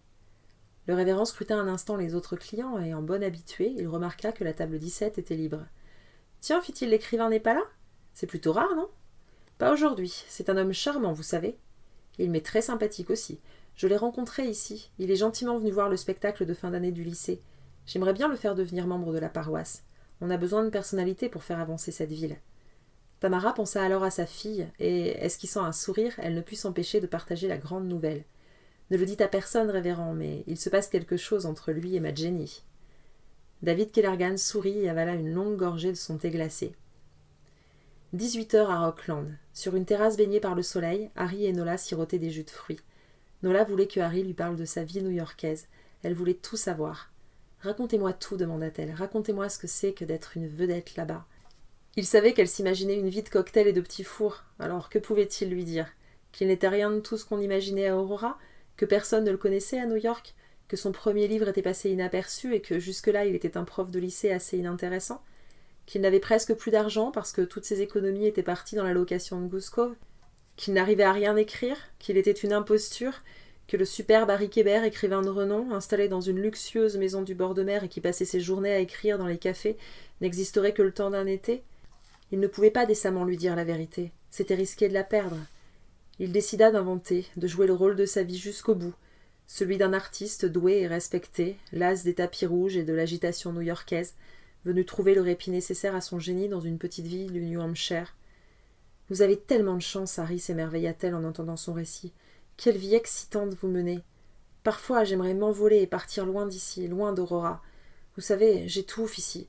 S1: Le révérend scruta un instant les autres clients et, en bon habitué, il remarqua que la table 17 était libre. « Tiens, fit-il, l'écrivain n'est pas là? C'est plutôt rare, non? »« Pas aujourd'hui. C'est un homme charmant, vous savez. Il m'est très sympathique aussi. Je l'ai rencontré ici. Il est gentiment venu voir le spectacle de fin d'année du lycée. J'aimerais bien le faire devenir membre de la paroisse. On a besoin de personnalité pour faire avancer cette ville. » Tamara pensa alors à sa fille, et, esquissant un sourire, elle ne put s'empêcher de partager la grande nouvelle. « Ne le dites à personne, révérend, mais il se passe quelque chose entre lui et ma Jenny. » David Kellergan sourit et avala une longue gorgée de son thé glacé. 18 heures à Rockland. Sur une terrasse baignée par le soleil, Harry et Nola sirotaient des jus de fruits. Nola voulait que Harry lui parle de sa vie new-yorkaise. Elle voulait tout savoir. « Racontez-moi tout, demanda-t-elle. Racontez-moi ce que c'est que d'être une vedette là-bas. » Il savait qu'elle s'imaginait une vie de cocktail et de petits fours. Alors que pouvait-il lui dire? Qu'il n'était rien de tout ce qu'on imaginait à Aurora? Que personne ne le connaissait à New York? Que son premier livre était passé inaperçu et que jusque-là il était un prof de lycée assez inintéressant? Qu'il n'avait presque plus d'argent parce que toutes ses économies étaient parties dans la location de Goose Cove? Qu'il n'arrivait à rien écrire? Qu'il était une imposture? Que le superbe Harry Kéber, écrivain de renom, installé dans une luxueuse maison du bord de mer et qui passait ses journées à écrire dans les cafés, n'existerait que le temps d'un été? Il ne pouvait pas décemment lui dire la vérité. C'était risqué de la perdre. Il décida d'inventer, de jouer le rôle de sa vie jusqu'au bout, celui d'un artiste doué et respecté, las des tapis rouges et de l'agitation new-yorkaise, venu trouver le répit nécessaire à son génie dans une petite ville du New Hampshire. « Vous avez tellement de chance, Harry, » s'émerveilla-t-elle en entendant son récit. « Quelle vie excitante vous menez. Parfois, j'aimerais m'envoler et partir loin d'ici, loin d'Aurora. Vous savez, j'étouffe ici.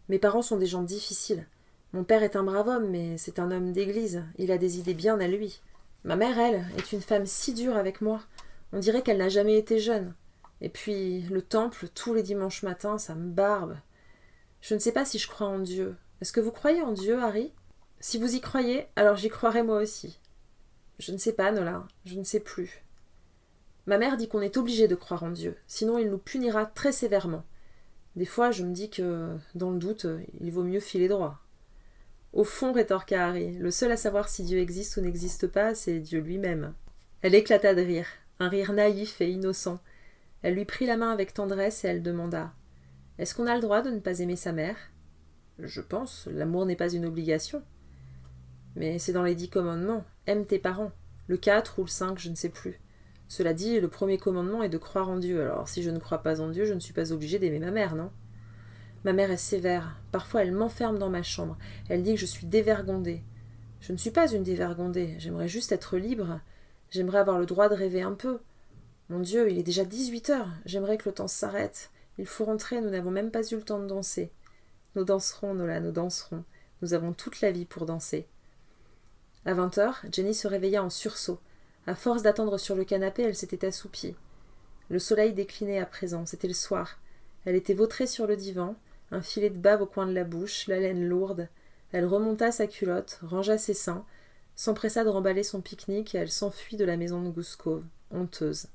S1: Mes parents sont des gens difficiles. Mon père est un brave homme, mais c'est un homme d'église. Il a des idées bien à lui. Ma mère, elle, est une femme si dure avec moi. On dirait qu'elle n'a jamais été jeune. Et puis, le temple, tous les dimanches matins, ça me barbe. Je ne sais pas si je crois en Dieu. Est-ce que vous croyez en Dieu, Harry? Si vous y croyez, alors j'y croirai moi aussi. Je ne sais pas, Nola, je ne sais plus. Ma mère dit qu'on est obligé de croire en Dieu, sinon il nous punira très sévèrement. Des fois, je me dis que, dans le doute, il vaut mieux filer droit. Au fond, rétorqua Harry, le seul à savoir si Dieu existe ou n'existe pas, c'est Dieu lui-même. Elle éclata de rire, un rire naïf et innocent. Elle lui prit la main avec tendresse et elle demanda « Est-ce qu'on a le droit de ne pas aimer sa mère ?»« Je pense, l'amour n'est pas une obligation. »« Mais c'est dans les 10 commandements. Aime tes parents. Le 4 ou le 5, je ne sais plus. Cela dit, le premier commandement est de croire en Dieu. Alors si je ne crois pas en Dieu, je ne suis pas obligée d'aimer ma mère, non ? Ma mère est sévère. Parfois, elle m'enferme dans ma chambre. Elle dit que je suis dévergondée. Je ne suis pas une dévergondée. J'aimerais juste être libre. J'aimerais avoir le droit de rêver un peu. Mon Dieu, il est déjà 18 heures. J'aimerais que le temps s'arrête. Il faut rentrer, nous n'avons même pas eu le temps de danser. Nous danserons, Nola, nous danserons. Nous avons toute la vie pour danser. À 20 heures, Jenny se réveilla en sursaut. À force d'attendre sur le canapé, elle s'était assoupie. Le soleil déclinait à présent, c'était le soir. Elle était vautrée sur le divan, un filet de bave au coin de la bouche, la laine lourde. Elle remonta sa culotte, rangea ses seins, s'empressa de remballer son pique-nique et elle s'enfuit de la maison de Goose-Cove, honteuse.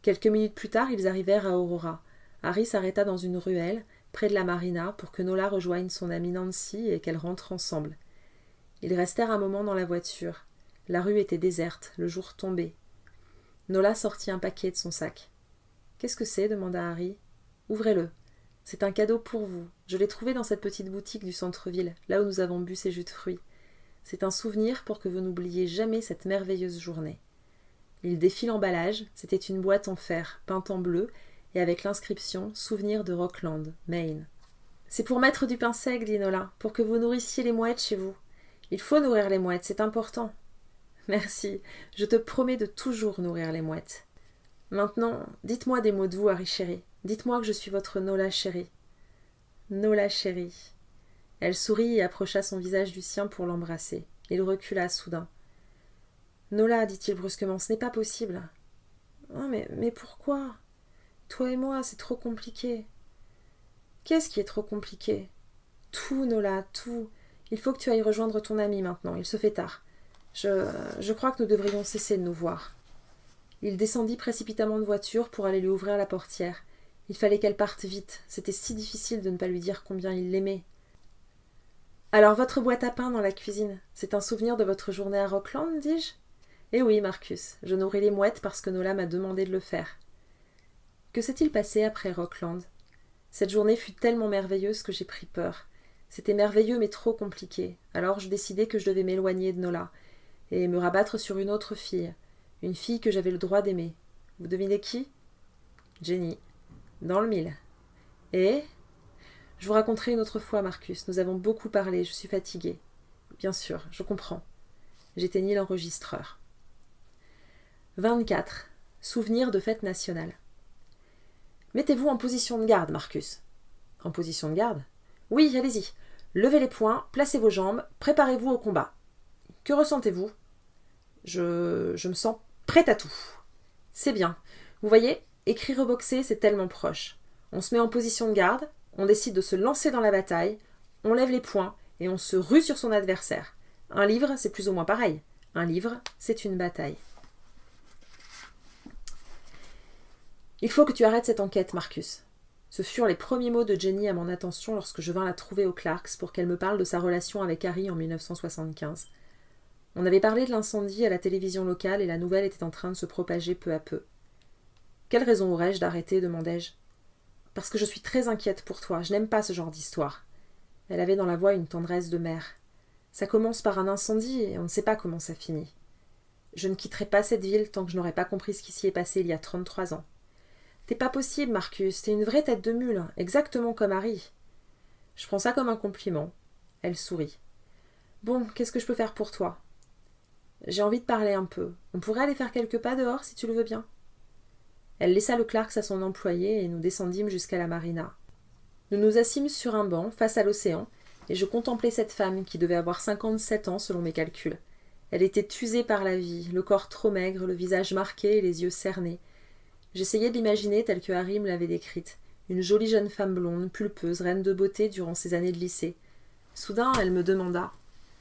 S1: Quelques minutes plus tard, ils arrivèrent à Aurora. Harry s'arrêta dans une ruelle, près de la marina, pour que Nola rejoigne son amie Nancy et qu'elles rentrent ensemble. Ils restèrent un moment dans la voiture. La rue était déserte, le jour tombait. Nola sortit un paquet de son sac. « Qu'est-ce que c'est » demanda Harry. « Ouvrez-le. C'est un cadeau pour vous. Je l'ai trouvé dans cette petite boutique du centre-ville, là où nous avons bu ces jus de fruits. C'est un souvenir pour que vous n'oubliez jamais cette merveilleuse journée. » Il défit l'emballage. C'était une boîte en fer, peinte en bleu, et avec l'inscription « Souvenir de Rockland, Maine ». « C'est pour mettre du pain sec, dit Nola, pour que vous nourrissiez les mouettes chez vous. Il faut nourrir les mouettes, c'est important. » Merci, je te promets de toujours nourrir les mouettes. Maintenant, dites-moi des mots de vous, Harry chéri. Dites-moi que je suis votre Nola chérie. Nola chérie. Elle sourit et approcha son visage du sien pour l'embrasser. Il recula soudain. Nola, dit-il brusquement, ce n'est pas possible. Oh, mais pourquoi? Toi et moi, c'est trop compliqué. Qu'est-ce qui est trop compliqué? Tout, Nola, tout. Il faut que tu ailles rejoindre ton ami maintenant, il se fait tard. Je crois que nous devrions cesser de nous voir. Il descendit précipitamment de voiture pour aller lui ouvrir la portière. Il fallait qu'elle parte vite. C'était si difficile de ne pas lui dire combien il l'aimait. Alors, votre boîte à pain dans la cuisine, c'est un souvenir de votre journée à Rockland, dis-je? Eh oui, Marcus, je nourris les mouettes parce que Nola m'a demandé de le faire. Que s'est-il passé après Rockland? Cette journée fut tellement merveilleuse que j'ai pris peur. C'était merveilleux mais trop compliqué. Alors je décidai que je devais m'éloigner de Nola et me rabattre sur une autre fille, une fille que j'avais le droit d'aimer. Vous devinez qui? Jenny. Dans le mille. Et je vous raconterai une autre fois, Marcus. Nous avons beaucoup parlé, je suis fatiguée. Bien sûr, je comprends. J'éteignis l'enregistreur. 24. Souvenir de fête nationale. Mettez-vous en position de garde, Marcus. En position de garde? Oui, allez-y. Levez les poings, placez vos jambes, préparez-vous au combat. Que ressentez-vous? Je me sens prête à tout. C'est bien. Vous voyez, écrire au boxer, c'est tellement proche. On se met en position de garde, on décide de se lancer dans la bataille, on lève les poings et on se rue sur son adversaire. Un livre, c'est plus ou moins pareil. Un livre, c'est une bataille. Il faut que tu arrêtes cette enquête, Marcus. Ce furent les premiers mots de Jenny à mon attention lorsque je vins la trouver au Clarks pour qu'elle me parle de sa relation avec Harry en 1975. On avait parlé de l'incendie à la télévision locale et la nouvelle était en train de se propager peu à peu. « Quelle raison aurais-je d'arrêter » demandai-je. « Parce que je suis très inquiète pour toi, je n'aime pas ce genre d'histoire. » Elle avait dans la voix une tendresse de mère. « Ça commence par un incendie et on ne sait pas comment ça finit. Je ne quitterai pas cette ville tant que je n'aurai pas compris ce qui s'y est passé il y a 33 ans. T'es pas possible, Marcus, t'es une vraie tête de mule, exactement comme Harry. » Je prends ça comme un compliment. Elle sourit. « Bon, qu'est-ce que je peux faire pour toi ? » J'ai envie de parler un peu. On pourrait aller faire quelques pas dehors, si tu le veux bien. Elle laissa le Clarks à son employé et nous descendîmes jusqu'à la marina. Nous nous assîmes sur un banc, face à l'océan, et je contemplai cette femme qui devait avoir 57 ans selon mes calculs. Elle était usée par la vie, le corps trop maigre, le visage marqué et les yeux cernés. J'essayais de l'imaginer telle que Harry me l'avait décrite. Une jolie jeune femme blonde, pulpeuse, reine de beauté durant ses années de lycée. Soudain, elle me demanda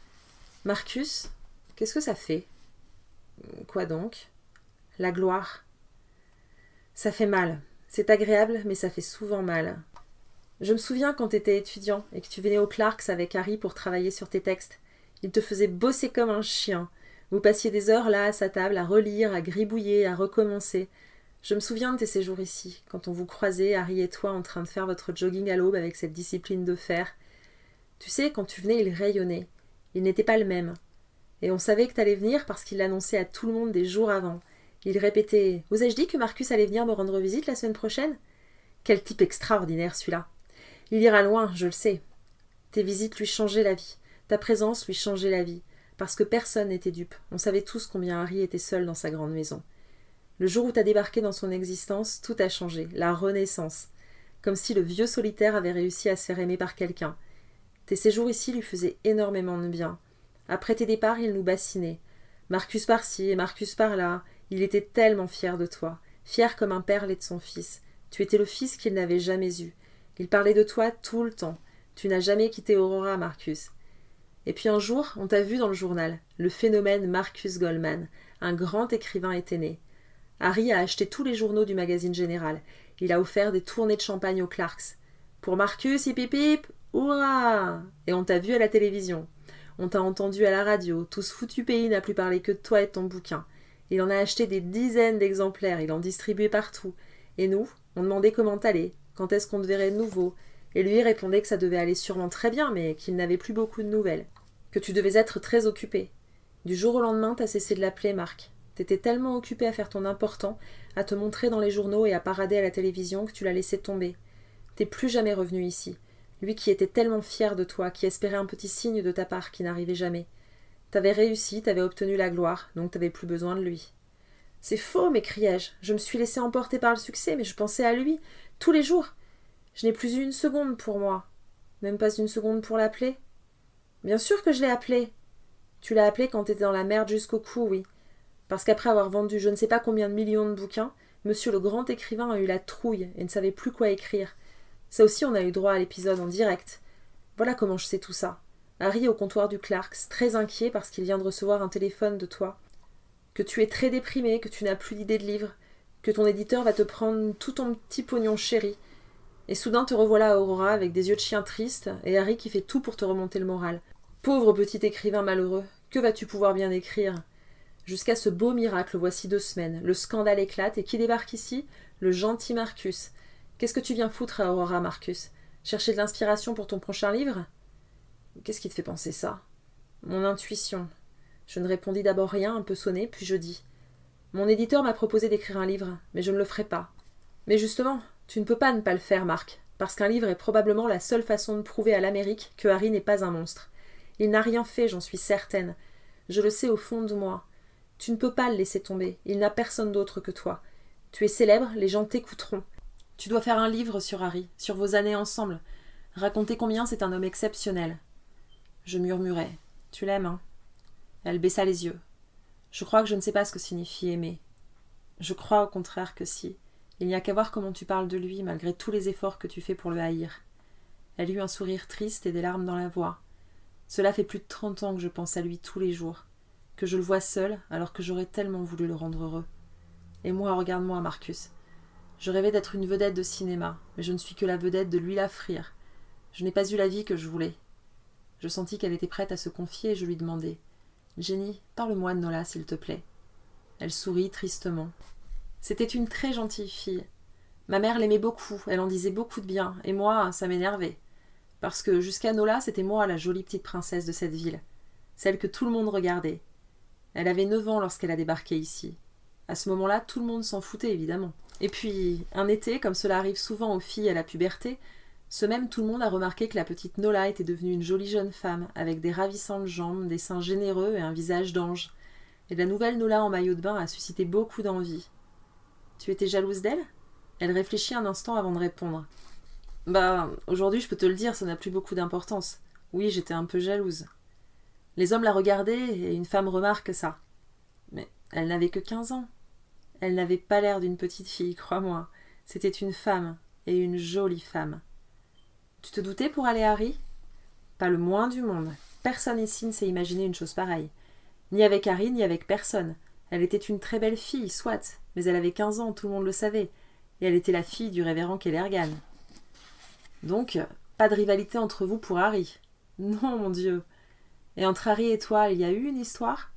S1: « Marcus, qu'est-ce que ça fait ?»« Quoi donc ?»« La gloire. »« Ça fait mal. C'est agréable, mais ça fait souvent mal. » Je me souviens quand t'étais étudiant et que tu venais au Clarks avec Harry pour travailler sur tes textes. Il te faisait bosser comme un chien. Vous passiez des heures là à sa table à relire, à gribouiller, à recommencer. Je me souviens de tes séjours ici, quand on vous croisait, Harry et toi, en train de faire votre jogging à l'aube avec cette discipline de fer. Tu sais, quand tu venais, il rayonnait. Il n'était pas le même. Et on savait que t'allais venir parce qu'il l'annonçait à tout le monde des jours avant. Il répétait « Vous ai-je dit que Marcus allait venir me rendre visite la semaine prochaine ?» Quel type extraordinaire, celui-là. Il ira loin, je le sais. Tes visites lui changeaient la vie. Ta présence lui changeait la vie. Parce que personne n'était dupe. On savait tous combien Harry était seul dans sa grande maison. Le jour où t'as débarqué dans son existence, tout a changé. La renaissance. Comme si le vieux solitaire avait réussi à se faire aimer par quelqu'un. Tes séjours ici lui faisaient énormément de bien. Après tes départs, il nous bassinait. Marcus par-ci et Marcus par-là. Il était tellement fier de toi. Fier comme un père l'est de son fils. Tu étais le fils qu'il n'avait jamais eu. Il parlait de toi tout le temps. Tu n'as jamais quitté Aurora, Marcus. Et puis un jour, on t'a vu dans le journal. Le phénomène Marcus Goldman. Un grand écrivain était né. Harry a acheté tous les journaux du magazine Général. Il a offert des tournées de champagne aux Clarks. Pour Marcus, hip hip hip, hurrah! Et on t'a vu à la télévision. On t'a entendu à la radio. Tout ce foutu pays n'a plus parlé que de toi et de ton bouquin. Il en a acheté des dizaines d'exemplaires. Il en distribuait partout. Et nous, on demandait comment t'allais. Quand est-ce qu'on te verrait de nouveau? Et lui répondait que ça devait aller sûrement très bien, mais qu'il n'avait plus beaucoup de nouvelles. Que tu devais être très occupé. Du jour au lendemain, t'as cessé de l'appeler, Marc. T'étais tellement occupé à faire ton important, à te montrer dans les journaux et à parader à la télévision que tu l'as laissé tomber. T'es plus jamais revenu ici. Lui qui était tellement fier de toi, qui espérait un petit signe de ta part qui n'arrivait jamais. T'avais réussi, t'avais obtenu la gloire, donc t'avais plus besoin de lui. C'est faux, m'écriai-je. Je me suis laissé emporter par le succès, mais je pensais à lui, tous les jours. Je n'ai plus eu une seconde pour moi. Même pas une seconde pour l'appeler. Bien sûr que je l'ai appelé. Tu l'as appelé quand t'étais dans la merde jusqu'au cou, oui. Parce qu'après avoir vendu je ne sais pas combien de millions de bouquins, monsieur le grand écrivain a eu la trouille et ne savait plus quoi écrire. Ça aussi, on a eu droit à l'épisode en direct. Voilà comment je sais tout ça. Harry au comptoir du Clarks, très inquiet parce qu'il vient de recevoir un téléphone de toi. Que tu es très déprimé, que tu n'as plus d'idée de livre, que ton éditeur va te prendre tout ton petit pognon chéri. Et soudain te revoilà à Aurora avec des yeux de chien tristes et Harry qui fait tout pour te remonter le moral. Pauvre petit écrivain malheureux, que vas-tu pouvoir bien écrire? Jusqu'à ce beau miracle, voici 2 semaines. Le scandale éclate et qui débarque ici? Le gentil Marcus. Qu'est-ce que tu viens foutre à Aurora, Marcus? Chercher de l'inspiration pour ton prochain livre? Qu'est-ce qui te fait penser ça? Mon intuition. Je ne répondis d'abord rien, un peu sonné, puis je dis. Mon éditeur m'a proposé d'écrire un livre, mais je ne le ferai pas. Mais justement, tu ne peux pas ne pas le faire, Marc, parce qu'un livre est probablement la seule façon de prouver à l'Amérique que Harry n'est pas un monstre. Il n'a rien fait, j'en suis certaine. Je le sais au fond de moi. Tu ne peux pas le laisser tomber, il n'a personne d'autre que toi. Tu es célèbre, les gens t'écouteront. Tu dois faire un livre sur Harry, sur vos années ensemble. Raconter combien c'est un homme exceptionnel. Je murmurai. Tu l'aimes, hein? Elle baissa les yeux. Je crois que je ne sais pas ce que signifie aimer. Je crois au contraire que si. Il n'y a qu'à voir comment tu parles de lui, malgré tous les efforts que tu fais pour le haïr. Elle eut un sourire triste et des larmes dans la voix. Cela fait plus de 30 ans que je pense à lui tous les jours, que je le vois seul alors que j'aurais tellement voulu le rendre heureux. Et moi, regarde-moi, Marcus. Je rêvais d'être une vedette de cinéma, mais je ne suis que la vedette de Louis Lafrire. Je n'ai pas eu la vie que je voulais. Je sentis qu'elle était prête à se confier et je lui demandai. « Jenny, parle-moi de Nola, s'il te plaît. » Elle sourit tristement. C'était une très gentille fille. Ma mère l'aimait beaucoup, elle en disait beaucoup de bien, et moi, ça m'énervait. Parce que jusqu'à Nola, c'était moi la jolie petite princesse de cette ville, celle que tout le monde regardait. Elle avait 9 ans lorsqu'elle a débarqué ici. À ce moment-là, tout le monde s'en foutait, évidemment. Et puis, un été, comme cela arrive souvent aux filles à la puberté, ce même tout le monde a remarqué que la petite Nola était devenue une jolie jeune femme, avec des ravissantes jambes, des seins généreux et un visage d'ange. Et la nouvelle Nola en maillot de bain a suscité beaucoup d'envie. Tu étais jalouse d'elle? Elle réfléchit un instant avant de répondre. Bah, aujourd'hui, je peux te le dire, ça n'a plus beaucoup d'importance. Oui, j'étais un peu jalouse. Les hommes la regardaient et une femme remarque ça. Mais elle n'avait que 15 ans. Elle n'avait pas l'air d'une petite fille, crois-moi. C'était une femme, et une jolie femme. Tu te doutais pour aller à Harry? Pas le moins du monde. Personne ici ne s'est imaginé une chose pareille. Ni avec Harry, ni avec personne. Elle était une très belle fille, soit, mais elle avait 15 ans, tout le monde le savait, et elle était la fille du révérend Kellergan. Donc, pas de rivalité entre vous pour Harry. Non, mon Dieu. Et entre Harry et toi, il y a eu une histoire?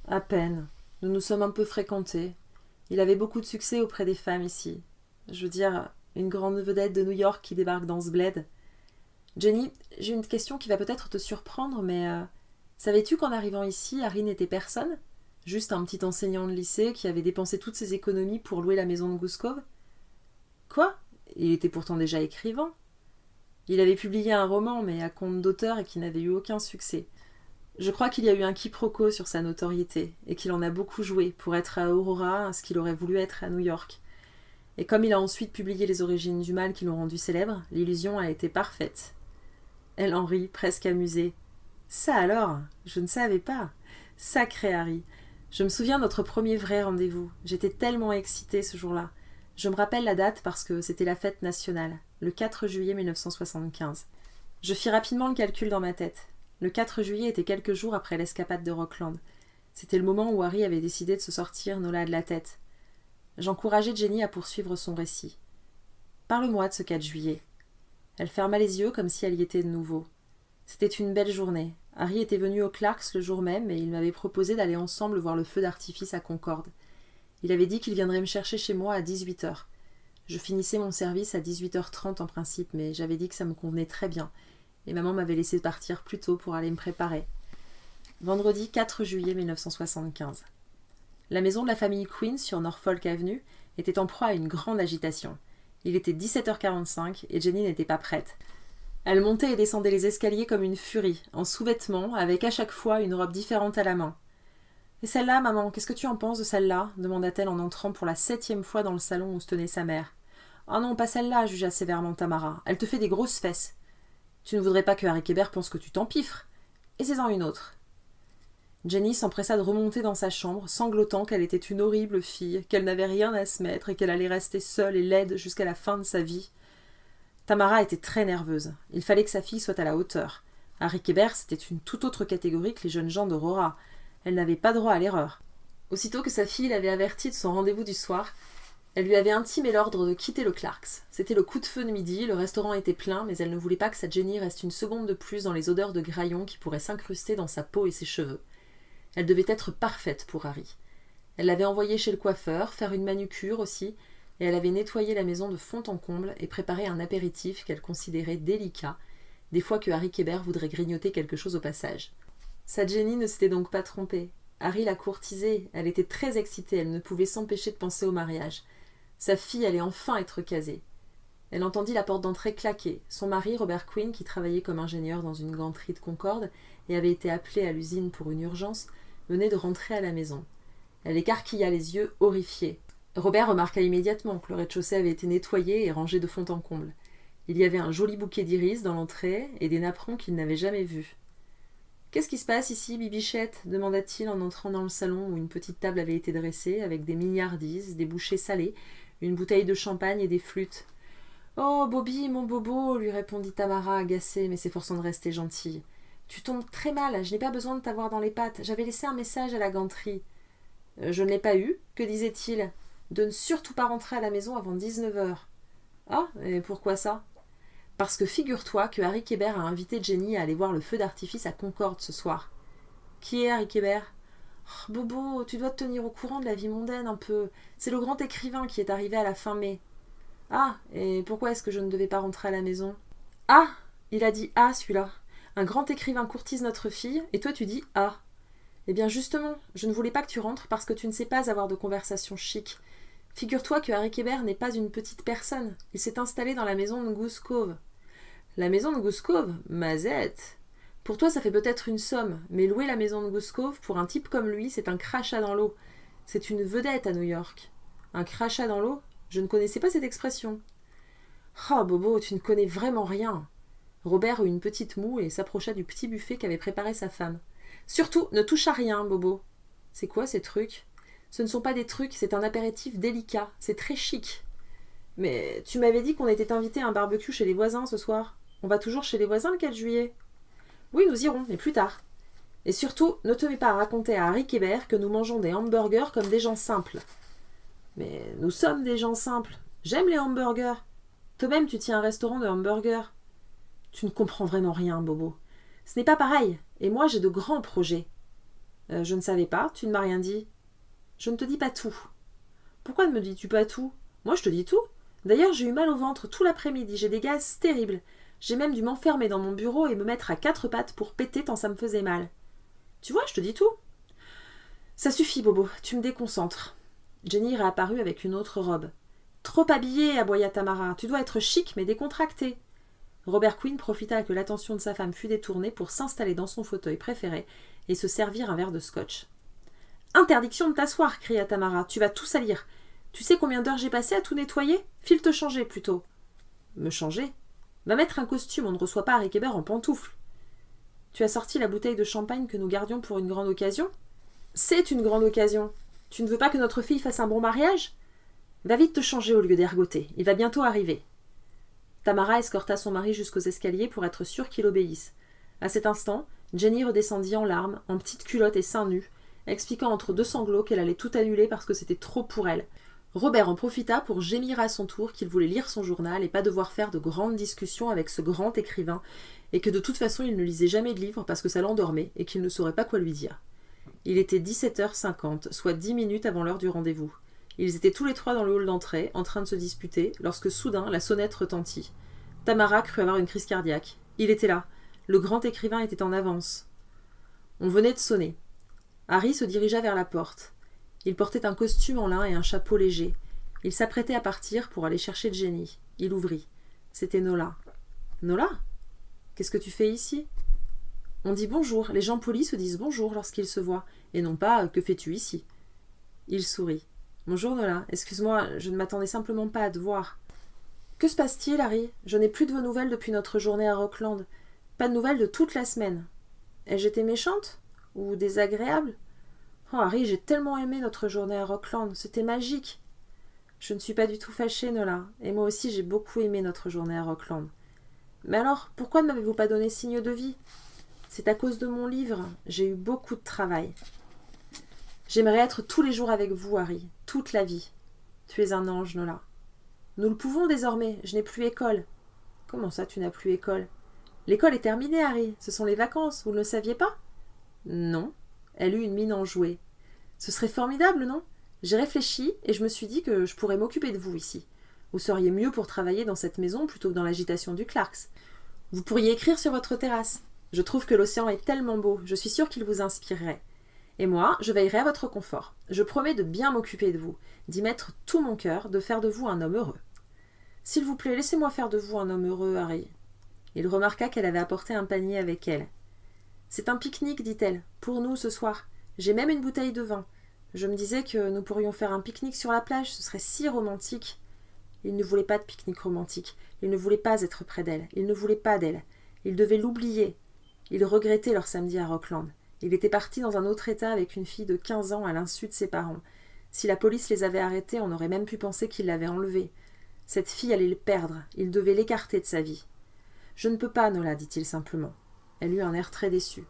S1: À peine. Nous nous sommes un peu fréquentés. Il avait beaucoup de succès auprès des femmes ici. Je veux dire, une grande vedette de New York qui débarque dans ce bled. Jenny, j'ai une question qui va peut-être te surprendre, mais savais-tu qu'en arrivant ici, Harry n'était personne? Juste un petit enseignant de lycée qui avait dépensé toutes ses économies pour louer la maison de Goose Cove? Quoi? Il était pourtant déjà écrivain. Il avait publié un roman, mais à compte d'auteur et qui n'avait eu aucun succès. Je crois qu'il y a eu un quiproquo sur sa notoriété, et qu'il en a beaucoup joué pour être à Aurora ce qu'il aurait voulu être à New York. Et comme il a ensuite publié Les origines du mal qui l'ont rendu célèbre, l'illusion a été parfaite. Elle en rit, presque amusée. Ça alors, je ne savais pas. Sacré Harry. Je me souviens de notre premier vrai rendez-vous. J'étais tellement excitée ce jour-là. Je me rappelle la date parce que c'était la fête nationale, le 4 juillet 1975. Je fis rapidement le calcul dans ma tête. Le 4 juillet était quelques jours après l'escapade de Rockland. C'était le moment où Harry avait décidé de se sortir Nola de la tête. J'encourageai Jenny à poursuivre son récit. Parle-moi de ce 4 juillet. Elle ferma les yeux comme si elle y était de nouveau. C'était une belle journée. Harry était venu au Clarks le jour même et il m'avait proposé d'aller ensemble voir le feu d'artifice à Concorde. Il avait dit qu'il viendrait me chercher chez moi à 18h. Je finissais mon service à 18h30 en principe, mais j'avais dit que ça me convenait très bien, et maman m'avait laissé partir plus tôt pour aller me préparer. Vendredi 4 juillet 1975. La maison de la famille Quinn sur Norfolk Avenue était en proie à une grande agitation. Il était 17h45 et Jenny n'était pas prête. Elle montait et descendait les escaliers comme une furie, en sous-vêtements, avec à chaque fois une robe différente à la main. « Et celle-là, maman, qu'est-ce que tu en penses de celle-là » demanda-t-elle en entrant pour la 7e fois dans le salon où se tenait sa mère. « Ah non, pas celle-là, jugea sévèrement Tamara. Elle te fait des grosses fesses. Tu ne voudrais pas que Harry Kébert pense que tu t'empiffres. Essaie-en une autre. » Jenny s'empressa de remonter dans sa chambre, sanglotant qu'elle était une horrible fille, qu'elle n'avait rien à se mettre et qu'elle allait rester seule et laide jusqu'à la fin de sa vie. Tamara était très nerveuse. Il fallait que sa fille soit à la hauteur. Harry Kébert, c'était une toute autre catégorie que les jeunes gens d'Aurora. Elle n'avait pas droit à l'erreur. Aussitôt que sa fille l'avait avertie de son rendez-vous du soir, elle lui avait intimé l'ordre de quitter le Clarks. C'était le coup de feu de midi, le restaurant était plein, mais elle ne voulait pas que sa Jenny reste une seconde de plus dans les odeurs de graillons qui pourraient s'incruster dans sa peau et ses cheveux. Elle devait être parfaite pour Harry. Elle l'avait envoyé chez le coiffeur, faire une manucure aussi, et elle avait nettoyé la maison de fond en comble et préparé un apéritif qu'elle considérait délicat, des fois que Harry Kébert voudrait grignoter quelque chose au passage. Sa Jenny ne s'était donc pas trompée. Harry la courtisait, elle était très excitée, elle ne pouvait s'empêcher de penser au mariage. Sa fille allait enfin être casée. Elle entendit la porte d'entrée claquer. Son mari, Robert Quinn, qui travaillait comme ingénieur dans une ganterie de Concorde et avait été appelé à l'usine pour une urgence, venait de rentrer à la maison. Elle écarquilla les yeux, horrifiée. Robert remarqua immédiatement que le rez-de-chaussée avait été nettoyé et rangé de fond en comble. Il y avait un joli bouquet d'iris dans l'entrée et des napperons qu'il n'avait jamais vus. « Qu'est-ce qui se passe ici, Bibichette » demanda-t-il en entrant dans le salon où une petite table avait été dressée avec des mignardises, des bouchées salées, une bouteille de champagne et des flûtes. « Oh, Bobby, mon bobo » lui répondit Tamara, agacée, mais s'efforçant de rester gentille. « Tu tombes très mal, je n'ai pas besoin de t'avoir dans les pattes. J'avais laissé un message à la ganterie. »« Je ne l'ai pas eu. Que disait-il ?»« De ne surtout pas rentrer à la maison avant 19h. »« Ah, et pourquoi ça ?» Parce que figure-toi que Harry Kébert a invité Jenny à aller voir le feu d'artifice à Concorde ce soir. Qui est Harry Kébert ? Oh, Bobo, tu dois te tenir au courant de la vie mondaine un peu. C'est le grand écrivain qui est arrivé à la fin mai. Ah, et pourquoi est-ce que je ne devais pas rentrer à la maison ? Ah, il a dit ah celui-là. Un grand écrivain courtise notre fille, et toi tu dis ah. Eh bien justement, je ne voulais pas que tu rentres parce que tu ne sais pas avoir de conversation chic. Figure-toi que Harry Kébert n'est pas une petite personne. Il s'est installé dans la maison de Goose Cove. La maison de Goose Cove ? Mazette. Pour toi, ça fait peut-être une somme, mais louer la maison de Goose Cove, pour un type comme lui, c'est un crachat dans l'eau. C'est une vedette à New York. Un crachat dans l'eau ? Je ne connaissais pas cette expression. Oh, Bobo, tu ne connais vraiment rien. Robert eut une petite moue et s'approcha du petit buffet qu'avait préparé sa femme. Surtout, ne touche à rien, Bobo. C'est quoi ces trucs? Ce ne sont pas des trucs, c'est un apéritif délicat. C'est très chic. Mais tu m'avais dit qu'on était invité à un barbecue chez les voisins ce soir. On va toujours chez les voisins le 4 juillet? Oui, nous irons, mais plus tard. Et surtout, ne te mets pas à raconter à Harry Kébert que nous mangeons des hamburgers comme des gens simples. Mais nous sommes des gens simples. J'aime les hamburgers. Toi-même, tu tiens un restaurant de hamburgers. Tu ne comprends vraiment rien, Bobo. Ce n'est pas pareil. Et moi, j'ai de grands projets. Je ne savais pas, tu ne m'as rien dit. Je ne te dis pas tout. Pourquoi ne me dis-tu pas tout? Moi, je te dis tout. D'ailleurs, j'ai eu mal au ventre tout l'après-midi. J'ai des gaz terribles. J'ai même dû m'enfermer dans mon bureau et me mettre à quatre pattes pour péter tant ça me faisait mal. Tu vois, je te dis tout. Ça suffit, Bobo, tu me déconcentres. Jenny réapparut avec une autre robe. Trop habillée, aboya Tamara. Tu dois être chic mais décontracté. Robert Quinn profita que l'attention de sa femme fut détournée pour s'installer dans son fauteuil préféré et se servir un verre de scotch. Interdiction de t'asseoir, cria Tamara. Tu vas tout salir. Tu sais combien d'heures j'ai passé à tout nettoyer? File te changer plutôt. Me changer? Va mettre un costume, on ne reçoit pas Harry Kébert en pantoufles. Tu as sorti la bouteille de champagne que nous gardions pour une grande occasion? C'est une grande occasion. Tu ne veux pas que notre fille fasse un bon mariage? Va vite te changer au lieu d'ergoter. Il va bientôt arriver. Tamara escorta son mari jusqu'aux escaliers pour être sûre qu'il obéisse. À cet instant, Jenny redescendit en larmes, en petite culotte et seins nus, expliquant entre deux sanglots qu'elle allait tout annuler parce que c'était trop pour elle. Robert en profita pour gémir à son tour qu'il voulait lire son journal et pas devoir faire de grandes discussions avec ce grand écrivain, et que de toute façon il ne lisait jamais de livres parce que ça l'endormait et qu'il ne saurait pas quoi lui dire. Il était 17h50, soit 10 minutes avant l'heure du rendez-vous. Ils étaient tous les trois dans le hall d'entrée, en train de se disputer, lorsque soudain la sonnette retentit. Tamara crut avoir une crise cardiaque. Il était là. Le grand écrivain était en avance. On venait de sonner. Harry se dirigea vers la porte. Il portait un costume en lin et un chapeau léger. Il s'apprêtait à partir pour aller chercher Jenny. Il ouvrit. C'était Nola. Nola? Qu'est-ce que tu fais ici? On dit bonjour. Les gens polis se disent bonjour lorsqu'ils se voient, et non pas que fais-tu ici? Il sourit. Bonjour Nola. Excuse-moi, je ne m'attendais simplement pas à te voir. Que se passe-t-il, Harry? Je n'ai plus de vos nouvelles depuis notre journée à Rockland. Pas de nouvelles de toute la semaine. Ai-je été méchante? Ou désagréable? Oh Harry, j'ai tellement aimé notre journée à Rockland. C'était magique. Je ne suis pas du tout fâchée, Nola. Et moi aussi, j'ai beaucoup aimé notre journée à Rockland. Mais alors, pourquoi ne m'avez-vous pas donné signe de vie? C'est à cause de mon livre. J'ai eu beaucoup de travail. J'aimerais être tous les jours avec vous, Harry. Toute la vie. Tu es un ange, Nola. Nous le pouvons désormais. Je n'ai plus école. Comment ça, tu n'as plus école? L'école est terminée, Harry. Ce sont les vacances. Vous ne le saviez pas? Non. Elle eut une mine enjouée. Ce serait formidable, non? J'ai réfléchi et je me suis dit que je pourrais m'occuper de vous ici. Vous seriez mieux pour travailler dans cette maison plutôt que dans l'agitation du Clarks. Vous pourriez écrire sur votre terrasse. Je trouve que l'océan est tellement beau. Je suis sûre qu'il vous inspirerait. Et moi, je veillerai à votre confort. Je promets de bien m'occuper de vous, d'y mettre tout mon cœur, de faire de vous un homme heureux. S'il vous plaît, laissez-moi faire de vous un homme heureux, Harry. Il remarqua qu'elle avait apporté un panier avec elle. C'est un pique-nique, dit-elle, pour nous ce soir. J'ai même une bouteille de vin. Je me disais que nous pourrions faire un pique-nique sur la plage, ce serait si romantique. Il ne voulait pas de pique-nique romantique. Il ne voulait pas être près d'elle. Il ne voulait pas d'elle. Il devait l'oublier. Il regrettait leur samedi à Rockland. Il était parti dans un autre état avec une fille de 15 ans à l'insu de ses parents. Si la police les avait arrêtés, on aurait même pu penser qu'il l'avait enlevée. Cette fille allait le perdre. Il devait l'écarter de sa vie. « Je ne peux pas, Nola, dit-il simplement. Elle eut un air très déçu.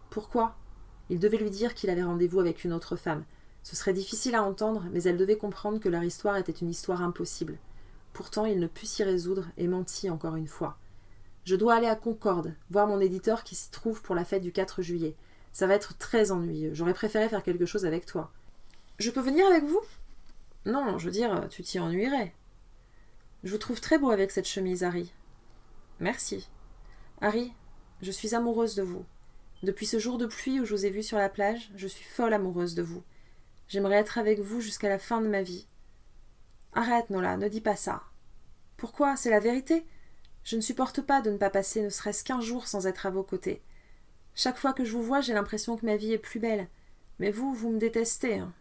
S1: Pourquoi? Il devait lui dire qu'il avait rendez-vous avec une autre femme. Ce serait difficile à entendre, mais elle devait comprendre que leur histoire était une histoire impossible. Pourtant, il ne put s'y résoudre et mentit encore une fois. Je dois aller à Concorde, voir mon éditeur qui s'y trouve pour la fête du 4 juillet. Ça va être très ennuyeux. J'aurais préféré faire quelque chose avec toi. Je peux venir avec vous? Non, je veux dire, tu t'y ennuierais. Je vous trouve très beau avec cette chemise, Harry. Merci. Harry, je suis amoureuse de vous. Depuis ce jour de pluie où je vous ai vu sur la plage, je suis folle amoureuse de vous. J'aimerais être avec vous jusqu'à la fin de ma vie. Arrête, Nola, ne dis pas ça. Pourquoi? C'est la vérité. Je ne supporte pas de ne pas passer ne serait-ce qu'un jour sans être à vos côtés. Chaque fois que je vous vois, j'ai l'impression que ma vie est plus belle. Mais vous, vous me détestez. Hein.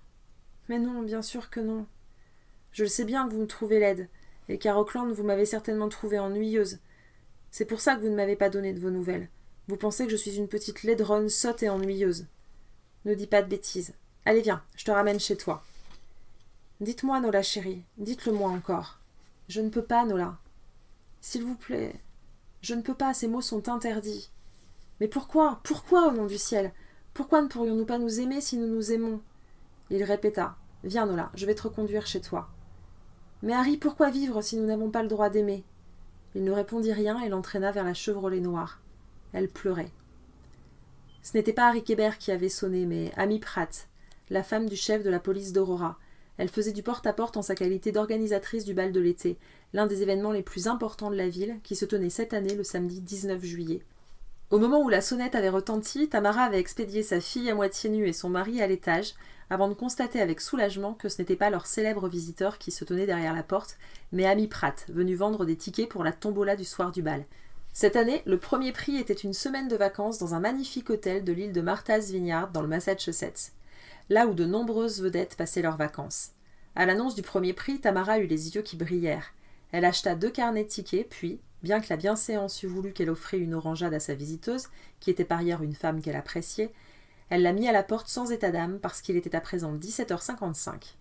S1: Mais non, bien sûr que non. Je le sais bien que vous me trouvez laide, et qu'à Rockland, vous m'avez certainement trouvée ennuyeuse. C'est pour ça que vous ne m'avez pas donné de vos nouvelles. Vous pensez que je suis une petite laidronne sotte et ennuyeuse. Ne dis pas de bêtises. Allez, viens, je te ramène chez toi. Dites-moi, Nola chérie, dites-le-moi encore. Je ne peux pas, Nola. S'il vous plaît. Je ne peux pas, ces mots sont interdits. Mais pourquoi? Pourquoi, au nom du ciel? Pourquoi ne pourrions-nous pas nous aimer si nous nous aimons? Il répéta. Viens, Nola, je vais te reconduire chez toi. Mais Harry, pourquoi vivre si nous n'avons pas le droit d'aimer? Il ne répondit rien et l'entraîna vers la Chevrolet noire. Elle pleurait. Ce n'était pas Harry Kébert qui avait sonné, mais Amy Pratt, la femme du chef de la police d'Aurora. Elle faisait du porte-à-porte en sa qualité d'organisatrice du bal de l'été, l'un des événements les plus importants de la ville, qui se tenait cette année le samedi 19 juillet. Au moment où la sonnette avait retenti, Tamara avait expédié sa fille à moitié nue et son mari à l'étage, avant de constater avec soulagement que ce n'était pas leur célèbre visiteur qui se tenait derrière la porte, mais Amy Pratt, venue vendre des tickets pour la tombola du soir du bal. Cette année, le premier prix était une semaine de vacances dans un magnifique hôtel de l'île de Martha's Vineyard dans le Massachusetts, là où de nombreuses vedettes passaient leurs vacances. À l'annonce du premier prix, Tamara eut les yeux qui brillèrent. Elle acheta 2 carnets de tickets, puis, bien que la bienséance eût voulu qu'elle offrît une orangeade à sa visiteuse, qui était par ailleurs une femme qu'elle appréciait, elle la mit à la porte sans état d'âme parce qu'il était à présent 17h55.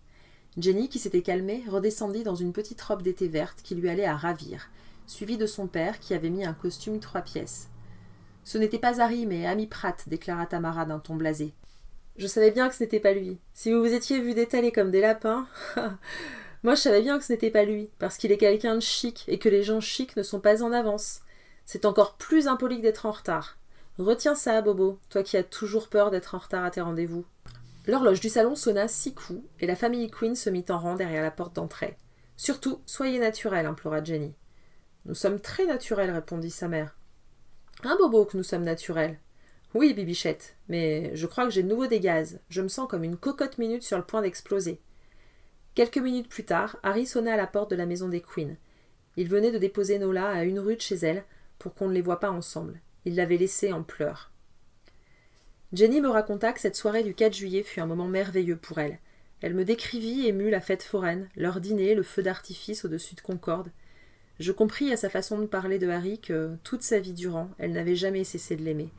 S1: Jenny, qui s'était calmée, redescendit dans une petite robe d'été verte qui lui allait à ravir, suivie de son père qui avait mis un costume 3 pièces. « Ce n'était pas Harry, mais Amy Pratt, déclara Tamara d'un ton blasé. « Je savais bien que ce n'était pas lui. Si vous vous étiez vus détaler comme des lapins... Moi, je savais bien que ce n'était pas lui, parce qu'il est quelqu'un de chic, et que les gens chics ne sont pas en avance. C'est encore plus impoli que d'être en retard. Retiens ça, Bobo, toi qui as toujours peur d'être en retard à tes rendez-vous. » L'horloge du salon sonna 6 coups, et la famille Quinn se mit en rang derrière la porte d'entrée. « Surtout, soyez naturel, implora Jenny. »« Nous sommes très naturels, répondit sa mère. »« Hein, Bobo, que nous sommes naturels. »« Oui, Bibichette, mais je crois que j'ai de nouveau des gaz. Je me sens comme une cocotte minute sur le point d'exploser. » Quelques minutes plus tard, Harry sonna à la porte de la maison des Quinn. Il venait de déposer Nola à 1 rue de chez elle, pour qu'on ne les voie pas ensemble. Il l'avait laissée en pleurs. Jenny me raconta que cette soirée du 4 juillet fut un moment merveilleux pour elle. Elle me décrivit émue la fête foraine, leur dîner, le feu d'artifice au-dessus de Concorde. Je compris à sa façon de parler de Harry que, toute sa vie durant, elle n'avait jamais cessé de l'aimer,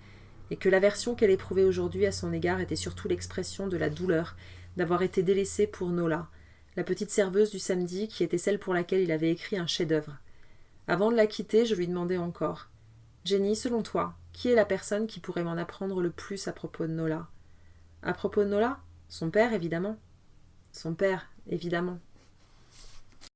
S1: et que l'aversion qu'elle éprouvait aujourd'hui à son égard était surtout l'expression de la douleur d'avoir été délaissée pour Nola, la petite serveuse du samedi qui était celle pour laquelle il avait écrit un chef-d'œuvre. Avant de la quitter, je lui demandai encore « Jenny, selon toi, qui est la personne qui pourrait m'en apprendre le plus à propos de Nola ?»« À propos de Nola ? Son père, évidemment. » « Son père, évidemment. »